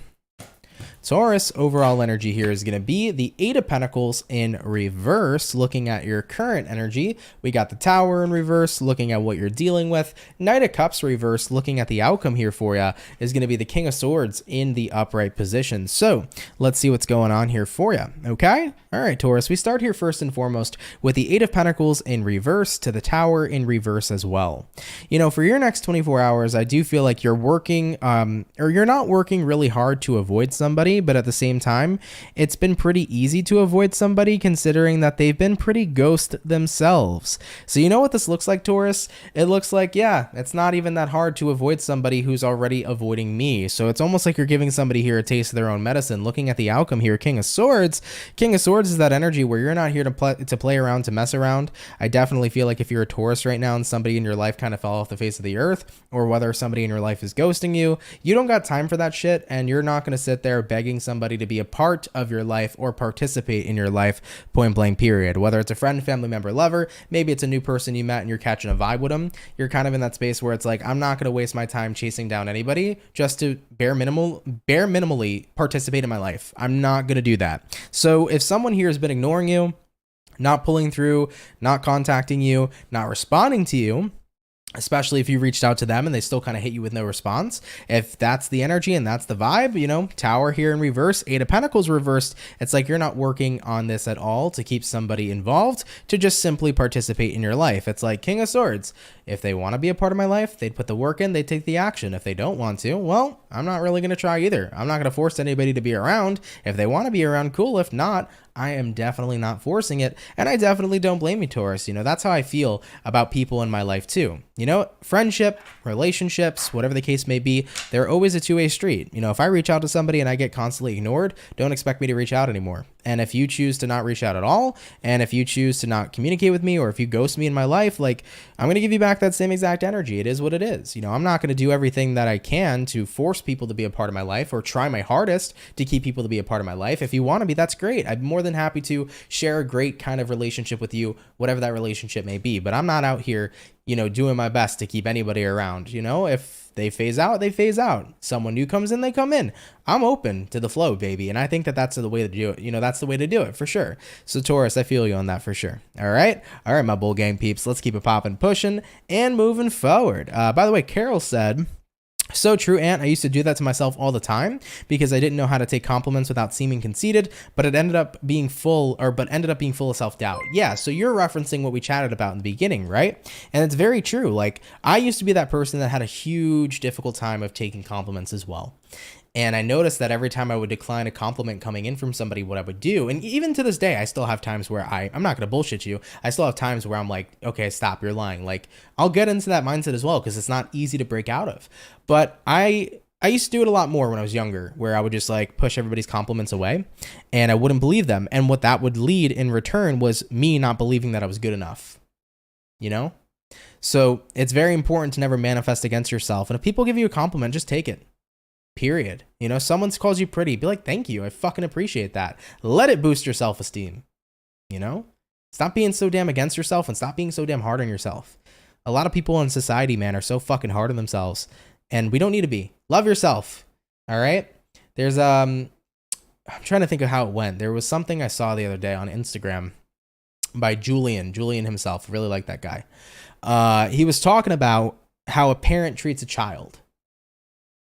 Taurus, overall energy here is going to be the Eight of Pentacles in reverse. Looking at your current energy, we got the Tower in reverse, looking at what you're dealing with. Knight of Cups reverse, looking at the outcome here for you, is going to be the King of Swords in the upright position. So let's see what's going on here for you, okay? All right, Taurus, we start here first and foremost with the Eight of Pentacles in reverse to the Tower in reverse as well. You know, for your next 24 hours, I do feel like you're working, or you're not working really hard to avoid somebody, but at the same time, it's been pretty easy to avoid somebody considering that they've been pretty ghost themselves. So you know what this looks like, Taurus? It looks like, yeah, it's not even that hard to avoid somebody who's already avoiding me. So it's almost like you're giving somebody here a taste of their own medicine. Looking at the outcome here, King of Swords is that energy where you're not here to play around, to mess around. I definitely feel like if you're a Taurus right now and somebody in your life kind of fell off the face of the earth, or whether somebody in your life is ghosting you, you don't got time for that shit, and you're not going to sit there begging somebody to be a part of your life or participate in your life, point blank period. Whether it's a friend, family member, lover, maybe it's a new person you met and you're catching a vibe with them, you're kind of in that space where it's like, I'm not going to waste my time chasing down anybody just to bare minimally participate in my life. I'm not going to do that. So if someone here has been ignoring you, not pulling through, not contacting you, not responding to you, especially if you reached out to them and they still kind of hit you with no response. If that's the energy and that's the vibe, you know, Tower here in reverse, Eight of Pentacles reversed, it's like you're not working on this at all to keep somebody involved, to just simply participate in your life. It's like King of Swords. If they want to be a part of my life, they'd put the work in, they'd take the action. If they don't want to, well, I'm not really going to try either. I'm not going to force anybody to be around. If they want to be around, cool. If not, I am definitely not forcing it. And I definitely don't blame you, Taurus. You know, that's how I feel about people in my life too. You know, friendship, relationships, whatever the case may be, they're always a two-way street. You know, if I reach out to somebody and I get constantly ignored, don't expect me to reach out anymore. And if you choose to not reach out at all, and if you choose to not communicate with me, or if you ghost me in my life, like, I'm going to give you back that same exact energy. It is what it is. You know, I'm not going to do everything that I can to force people to be a part of my life, or try my hardest to keep people to be a part of my life. If you want to be, that's great. I'd more than happy to share a great kind of relationship with you, whatever that relationship may be. But I'm not out here, you know, doing my best to keep anybody around. You know, if they phase out, they phase out. Someone new comes in, they come in. I'm open to the flow, baby. And I think that that's the way to do it. You know, that's the way to do it for sure. So Taurus, I feel you on that for sure. All right, my bull gang peeps. Let's keep it popping, pushing, and moving forward. By the way, Carol said, so true, Aunt. I used to do that to myself all the time because I didn't know how to take compliments without seeming conceited, but it ended up being full of self-doubt. Yeah, so you're referencing what we chatted about in the beginning, right? And it's very true. Like, I used to be that person that had a huge difficult time of taking compliments as well. And I noticed that every time I would decline a compliment coming in from somebody, what I would do, and even to this day, I still have times where I'm not going to bullshit you. I still have times where I'm like, okay, stop, you're lying. Like, I'll get into that mindset as well because it's not easy to break out of. But I used to do it a lot more when I was younger, where I would just like push everybody's compliments away and I wouldn't believe them. And what that would lead in return was me not believing that I was good enough, you know? So it's very important to never manifest against yourself. And if people give you a compliment, just take it. Period. You know, someone calls you pretty, be like, thank you. I fucking appreciate that. Let it boost your self-esteem. You know, stop being so damn against yourself and stop being so damn hard on yourself. A lot of people in society, man, are so fucking hard on themselves and we don't need to be. Love yourself. All right. There's, I'm trying to think of how it went. There was something I saw the other day on Instagram by Julian himself. Really like that guy. He was talking about how a parent treats a child.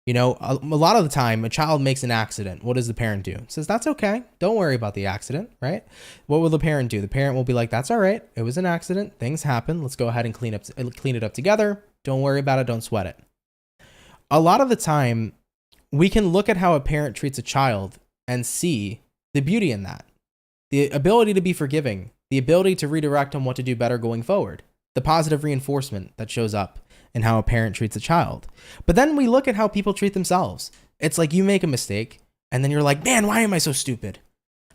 You know, a lot of the time, a child makes an accident. What does the parent do? It says, that's okay. Don't worry about the accident, right? What will the parent do? The parent will be like, that's all right. It was an accident. Things happen. Let's go ahead and clean it up together. Don't worry about it. Don't sweat it. A lot of the time, we can look at how a parent treats a child and see the beauty in that. The ability to be forgiving. The ability to redirect on what to do better going forward. The positive reinforcement that shows up and how a parent treats a child. But then we look at how people treat themselves. It's like you make a mistake and then you're like, man, why am I so stupid?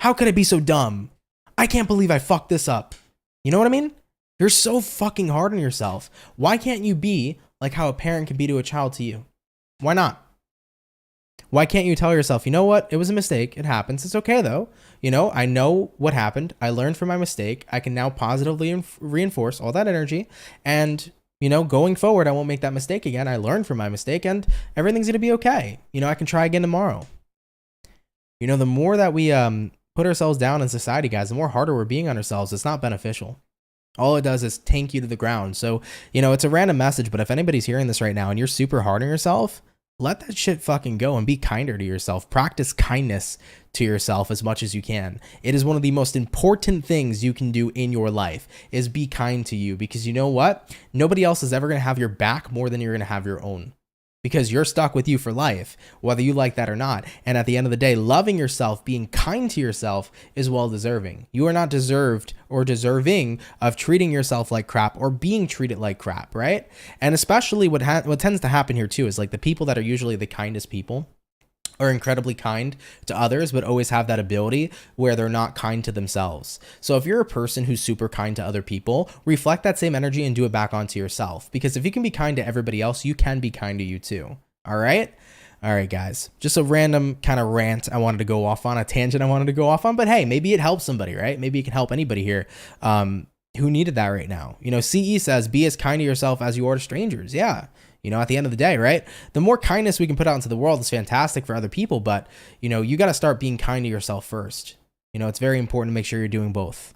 How could I be so dumb? I can't believe I fucked this up. You know what I mean? You're so fucking hard on yourself. Why can't you be like how a parent can be to a child to you? Why not? Why can't you tell yourself, you know what? It was a mistake. It happens. It's okay though. You know, I know what happened. I learned from my mistake. I can now positively reinforce all that energy and, you know, going forward, I won't make that mistake again. I learned from my mistake and everything's going to be okay. You know, I can try again tomorrow. You know, the more that we put ourselves down in society, guys, the more harder we're being on ourselves. It's not beneficial. All it does is tank you to the ground. So, you know, it's a random message, but if anybody's hearing this right now and you're super hard on yourself, let that shit fucking go and be kinder to yourself. Practice kindness to yourself as much as you can. It is one of the most important things you can do in your life is be kind to you, because you know what? Nobody else is ever going to have your back more than you're going to have your own, because you're stuck with you for life, whether you like that or not. And at the end of the day, loving yourself, being kind to yourself is well deserving. You are not deserved or deserving of treating yourself like crap or being treated like crap, right? And especially what tends to happen here too is like the people that are usually the kindest people are incredibly kind to others, but always have that ability where they're not kind to themselves. So if you're a person who's super kind to other people, reflect that same energy and do it back onto yourself. Because if you can be kind to everybody else, you can be kind to you too. All right? All right, guys. Just a random kind of rant I wanted to go off on, a tangent I wanted to go off on, but hey, maybe it helps somebody, right? Maybe it can help anybody here who needed that right now. You know, CE says, be as kind to yourself as you are to strangers. Yeah. You know, at the end of the day, right? The more kindness we can put out into the world is fantastic for other people, but, you know, you got to start being kind to yourself first. You know, it's very important to make sure you're doing both,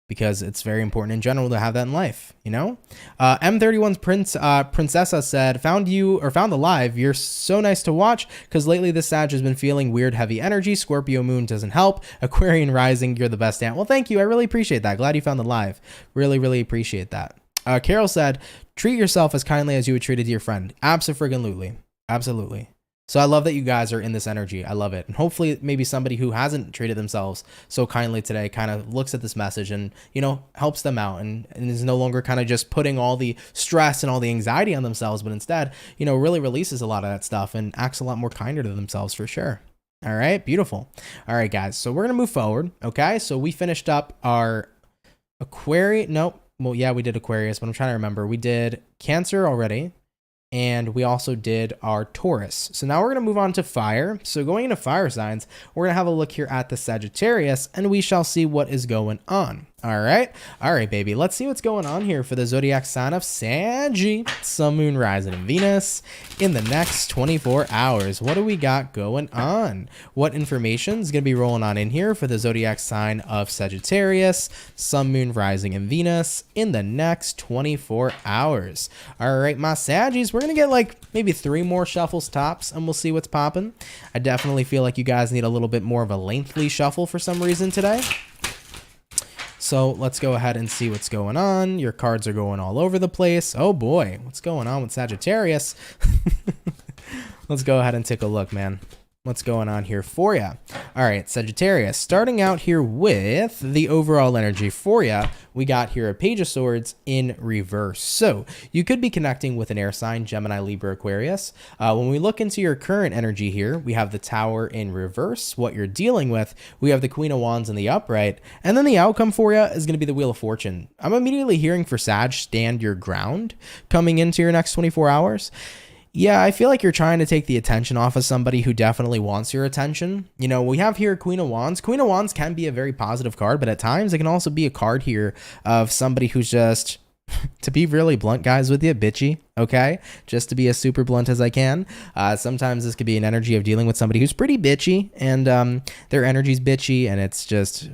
because it's very important in general to have that in life, you know? M31's Princessa said, found the live. You're so nice to watch, because lately this Sag has been feeling weird, heavy energy. Scorpio moon doesn't help. Aquarian rising, you're the best, Aunt. Well, thank you. I really appreciate that. Glad you found the live. Really, really appreciate that. Carol said, treat yourself as kindly as you would treat your friend. Absolutely. Absolutely. So I love that you guys are in this energy. I love it. And hopefully maybe somebody who hasn't treated themselves so kindly today kind of looks at this message and, you know, helps them out and is no longer kind of just putting all the stress and all the anxiety on themselves, but instead, you know, really releases a lot of that stuff and acts a lot more kinder to themselves for sure. All right. Beautiful. All right, guys. So we're going to move forward. Okay. So we finished up our Aquarius. Nope. Well, yeah, we did Aquarius, but I'm trying to remember. We did Cancer already. and we also did our Taurus. So now we're going to move on to fire. So going into fire signs, we're going to have a look here at the Sagittarius, and we shall see what is going on. All right, baby. Let's see what's going on here for the zodiac sign of Saggy, Sun, Moon, Rising, and Venus in the next 24 hours. What do we got going on? What information is going to be rolling on in here for the zodiac sign of Sagittarius, Sun, Moon, Rising, and Venus in the next 24 hours? All right, my Saggies, we're going to get like maybe 3 more shuffles tops, and we'll see what's popping. I definitely feel like you guys need a little bit more of a lengthy shuffle for some reason today. So let's go ahead and see what's going on. Your cards are going all over the place. Oh boy, what's going on with Sagittarius? Let's go ahead and take a look, man. What's going on here for you? All right, Sagittarius, starting out here with the overall energy for you, we got here a Page of Swords in reverse. So you could be connecting with an air sign, Gemini, Libra, Aquarius. When we look into your current energy here, we have the Tower in reverse. What you're dealing with, we have the Queen of Wands in the upright. And then the outcome for you is going to be the Wheel of Fortune. I'm immediately hearing for Sag, stand your ground coming into your next 24 hours. Yeah, I feel like you're trying to take the attention off of somebody who definitely wants your attention. You know, we have here Queen of Wands. Queen of Wands can be a very positive card, but at times it can also be a card here of somebody who's just, to be really blunt, guys, with you, bitchy. Okay, just to be as super blunt as I can. Sometimes this could be an energy of dealing with somebody who's pretty bitchy, and their energy's bitchy, and it's just,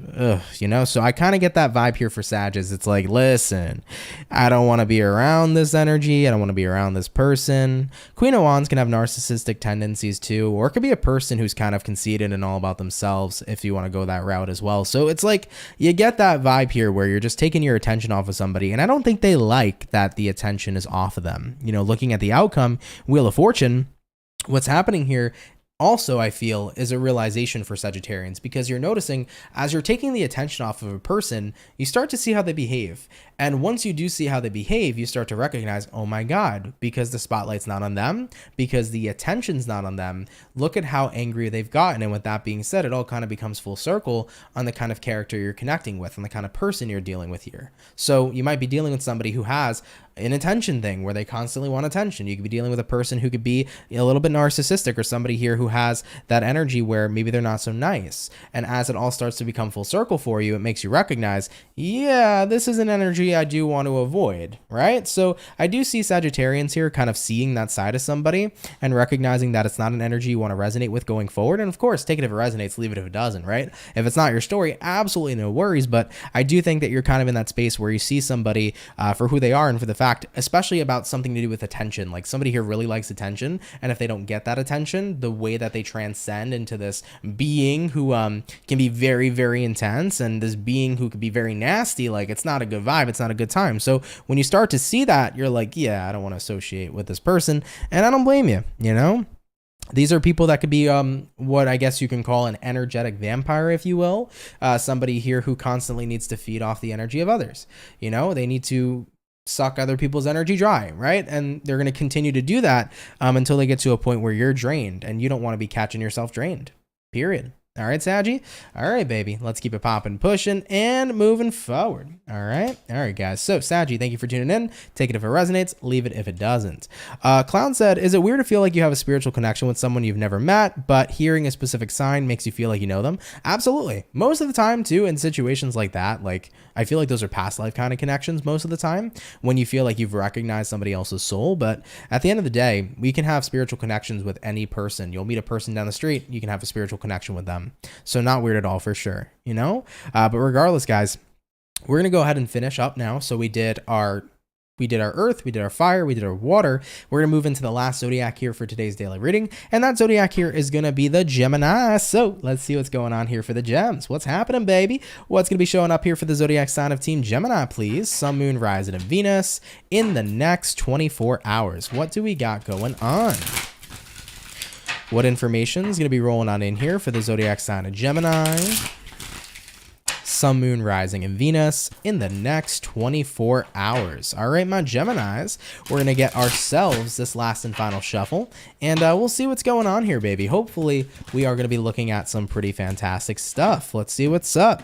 you know. So I kind of get that vibe here for Sages. It's like, listen, I don't want to be around this energy. I don't want to be around this person. Queen of Wands can have narcissistic tendencies too, or it could be a person who's kind of conceited and all about themselves if you want to go that route as well. So it's like you get that vibe here where you're just taking your attention off of somebody, and I don't think they like that the attention is off of them. You know, looking at the outcome, Wheel of Fortune, what's happening here also, I feel, is a realization for Sagittarians, because you're noticing as you're taking the attention off of a person, you start to see how they behave. And once you do see how they behave, you start to recognize, oh my God, because the spotlight's not on them, because the attention's not on them, look at how angry they've gotten. And with that being said, it all kind of becomes full circle on the kind of character you're connecting with and the kind of person you're dealing with here. So you might be dealing with somebody who has an attention thing where they constantly want attention. You could be dealing with a person who could be a little bit narcissistic, or somebody here who has that energy where maybe they're not so nice. And as it all starts to become full circle for you, it makes you recognize, yeah, this is an energy I do want to avoid, right? So I do see Sagittarians here kind of seeing that side of somebody and recognizing that it's not an energy you want to resonate with going forward. And of course, take it if it resonates, leave it if it doesn't, right? If it's not your story, absolutely no worries. But I do think that you're kind of in that space where you see somebody for who they are, and for the fact, especially about something to do with attention. Like somebody here really likes attention, and if they don't get that attention, the way that they transcend into this being who can be very, very intense, and this being who could be very nasty, like it's not a good vibe, it's not a good time. So when you start to see that, you're like, yeah, I don't want to associate with this person, and I don't blame you, you know? These are people that could be what I guess you can call an energetic vampire, if you will. Somebody here who constantly needs to feed off the energy of others. You know, they need to suck other people's energy dry, right? And they're going to continue to do that until they get to a point where you're drained, and you don't want to be catching yourself drained, period. All right, Saggy. All right, baby. Let's keep it popping, pushing, and moving forward. All right, guys. So, Saggy, thank you for tuning in. Take it if it resonates. Leave it if it doesn't. Clown said, is it weird to feel like you have a spiritual connection with someone you've never met, but hearing a specific sign makes you feel like you know them? Absolutely. Most of the time, too, in situations like that, like I feel like those are past life kind of connections most of the time, when you feel like you've recognized somebody else's soul. But at the end of the day, we can have spiritual connections with any person. You'll meet a person down the street, you can have a spiritual connection with them. So not weird at all, for sure, you know? But regardless, guys, we're going to go ahead and finish up now. So we did our earth, we did our fire, we did our water. We're going to move into the last zodiac here for today's daily reading. And that zodiac here is going to be the Gemini. So let's see what's going on here for the gems. What's happening, baby? What's going to be showing up here for the zodiac sign of Team Gemini, please? Sun, Moon, Rising, and Venus in the next 24 hours. What do we got going on? What information is going to be rolling on in here for the zodiac sign of Gemini, Sun, Moon, Rising, and Venus in the next 24 hours? All right, my Geminis, we're going to get ourselves this last and final shuffle, and we'll see what's going on here, baby. Hopefully, we are going to be looking at some pretty fantastic stuff. Let's see what's up.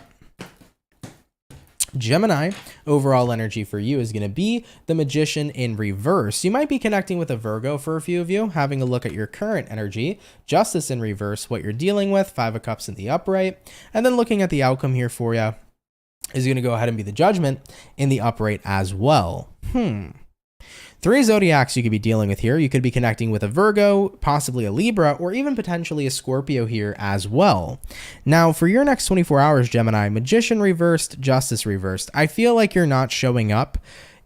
Gemini, overall energy for you is going to be the Magician in reverse. You might be connecting with a Virgo for a few of you, having a look at your current energy, Justice in reverse, what you're dealing with, Five of Cups in the upright, and then looking at the outcome here for you is going to go ahead and be the Judgment in the upright as well. Three zodiacs you could be dealing with here. You could be connecting with a Virgo, possibly a Libra, or even potentially a Scorpio here as well. Now, for your next 24 hours, Gemini, Magician reversed, Justice reversed. I feel like you're not showing up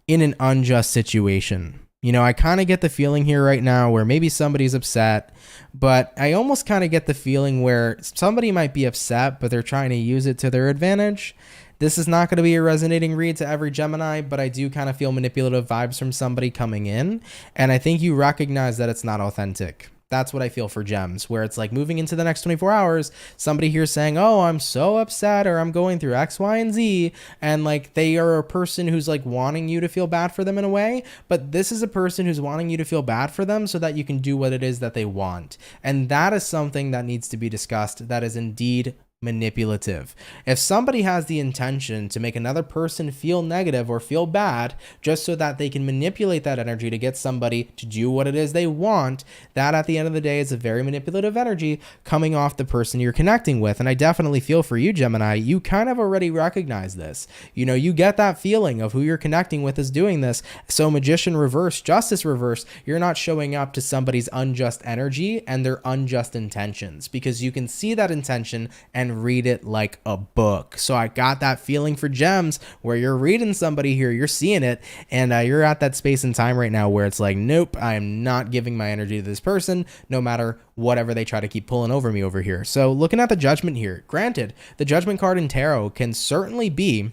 in an unjust situation. You know, I kind of get the feeling here right now where maybe somebody's upset, but I almost kind of get the feeling where somebody might be upset, but they're trying to use it to their advantage. This is not going to be a resonating read to every Gemini, but I do kind of feel manipulative vibes from somebody coming in. And I think you recognize that it's not authentic. That's what I feel for gems, where it's like moving into the next 24 hours, somebody here saying, oh, I'm so upset, or I'm going through X, Y, and Z. And like they are a person who's like wanting you to feel bad for them in a way. But this is a person who's wanting you to feel bad for them so that you can do what it is that they want. And that is something that needs to be discussed. That is indeed manipulative. If somebody has the intention to make another person feel negative or feel bad just so that they can manipulate that energy to get somebody to do what it is they want, that at the end of the day is a very manipulative energy coming off the person you're connecting with. And I definitely feel for you, Gemini, you kind of already recognize this. You know, you get that feeling of who you're connecting with is doing this. So Magician reverse, Justice reverse, you're not showing up to somebody's unjust energy and their unjust intentions, because you can see that intention and read it like a book. So I got that feeling for gems where you're reading somebody here, you're seeing it, and you're at that space and time right now where it's like, nope, I am not giving my energy to this person, no matter whatever they try to keep pulling over me over here. So looking at the Judgment here, granted, the Judgment card in tarot can certainly be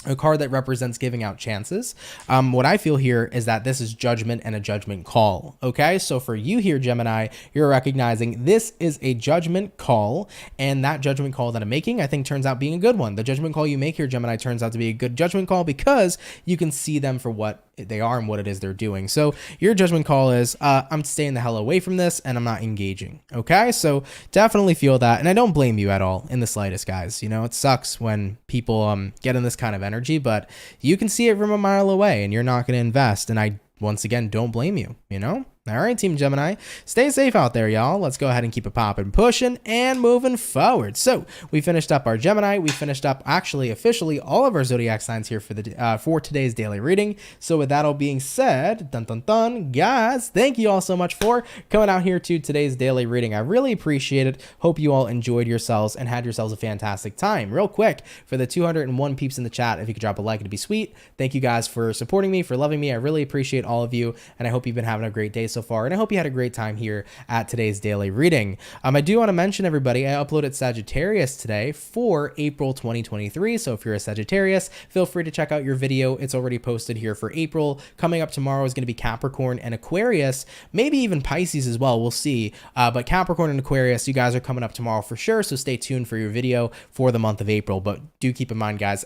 a card that represents giving out chances. What I feel here is that this is judgment and a judgment call. Okay, so for you here, Gemini, you're recognizing this is a judgment call, and that judgment call that I'm making, I think, turns out being a good one. The judgment call you make here, Gemini, turns out to be a good judgment call because you can see them for what they are and what it is they're doing. So your judgment call is, I'm staying the hell away from this and I'm not engaging. Okay, so definitely feel that, and I don't blame you at all in the slightest, guys. You know, it sucks when people get in this kind of energy, but you can see it from a mile away and you're not going to invest. And I, once again, don't blame you, you know? All right, Team Gemini, stay safe out there, y'all. Let's go ahead and keep it popping, pushing, and moving forward. So we finished up our Gemini. We finished up, actually, officially, all of our zodiac signs here for today's daily reading. So with that all being said, dun dun dun, guys, thank you all so much for coming out here to today's daily reading. I really appreciate it. Hope you all enjoyed yourselves and had yourselves a fantastic time. Real quick, for the 201 peeps in the chat, if you could drop a like, it'd be sweet. Thank you guys for supporting me, for loving me. I really appreciate all of you, and I hope you've been having a great day so far, and I hope you had a great time here at today's daily reading. I do want to mention, everybody, I uploaded Sagittarius today for April 2023, so if you're a Sagittarius, feel free to check out your video. It's already posted here for April. Coming up tomorrow is going to be Capricorn and Aquarius, maybe even Pisces as well, we'll see, but Capricorn and Aquarius, you guys are coming up tomorrow for sure, so stay tuned for your video for the month of April. But do keep in mind, guys,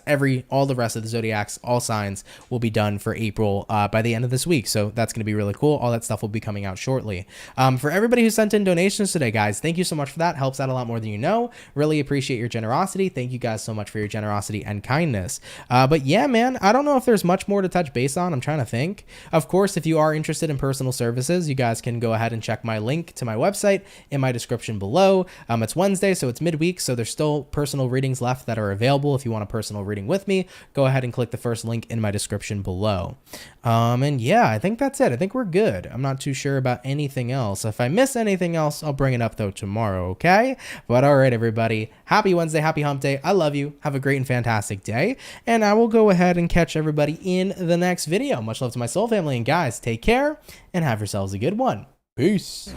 all the rest of the zodiacs, all signs will be done for April by the end of this week, so that's going to be really cool. All that stuff will be coming out shortly. For everybody who sent in donations today, guys, thank you so much for that. Helps out a lot more than you know. Really appreciate your generosity. Thank you guys so much for your generosity and kindness. But yeah, man, I don't know if there's much more to touch base on. I'm trying to think. Of course, if you are interested in personal services, you guys can go ahead and check my link to my website in my description below. It's Wednesday, so it's midweek, so there's still personal readings left that are available. If you want a personal reading with me, go ahead and click the first link in my description below. And yeah, I think that's it. I think we're good. I'm not too sure about anything else. If I miss anything else, I'll bring it up though tomorrow, okay? But all right, everybody, happy Wednesday, happy hump day. I love you. Have a great and fantastic day, and I will go ahead and catch everybody in the next video. Much love to my soul family, and guys, take care and have yourselves a good one. Peace.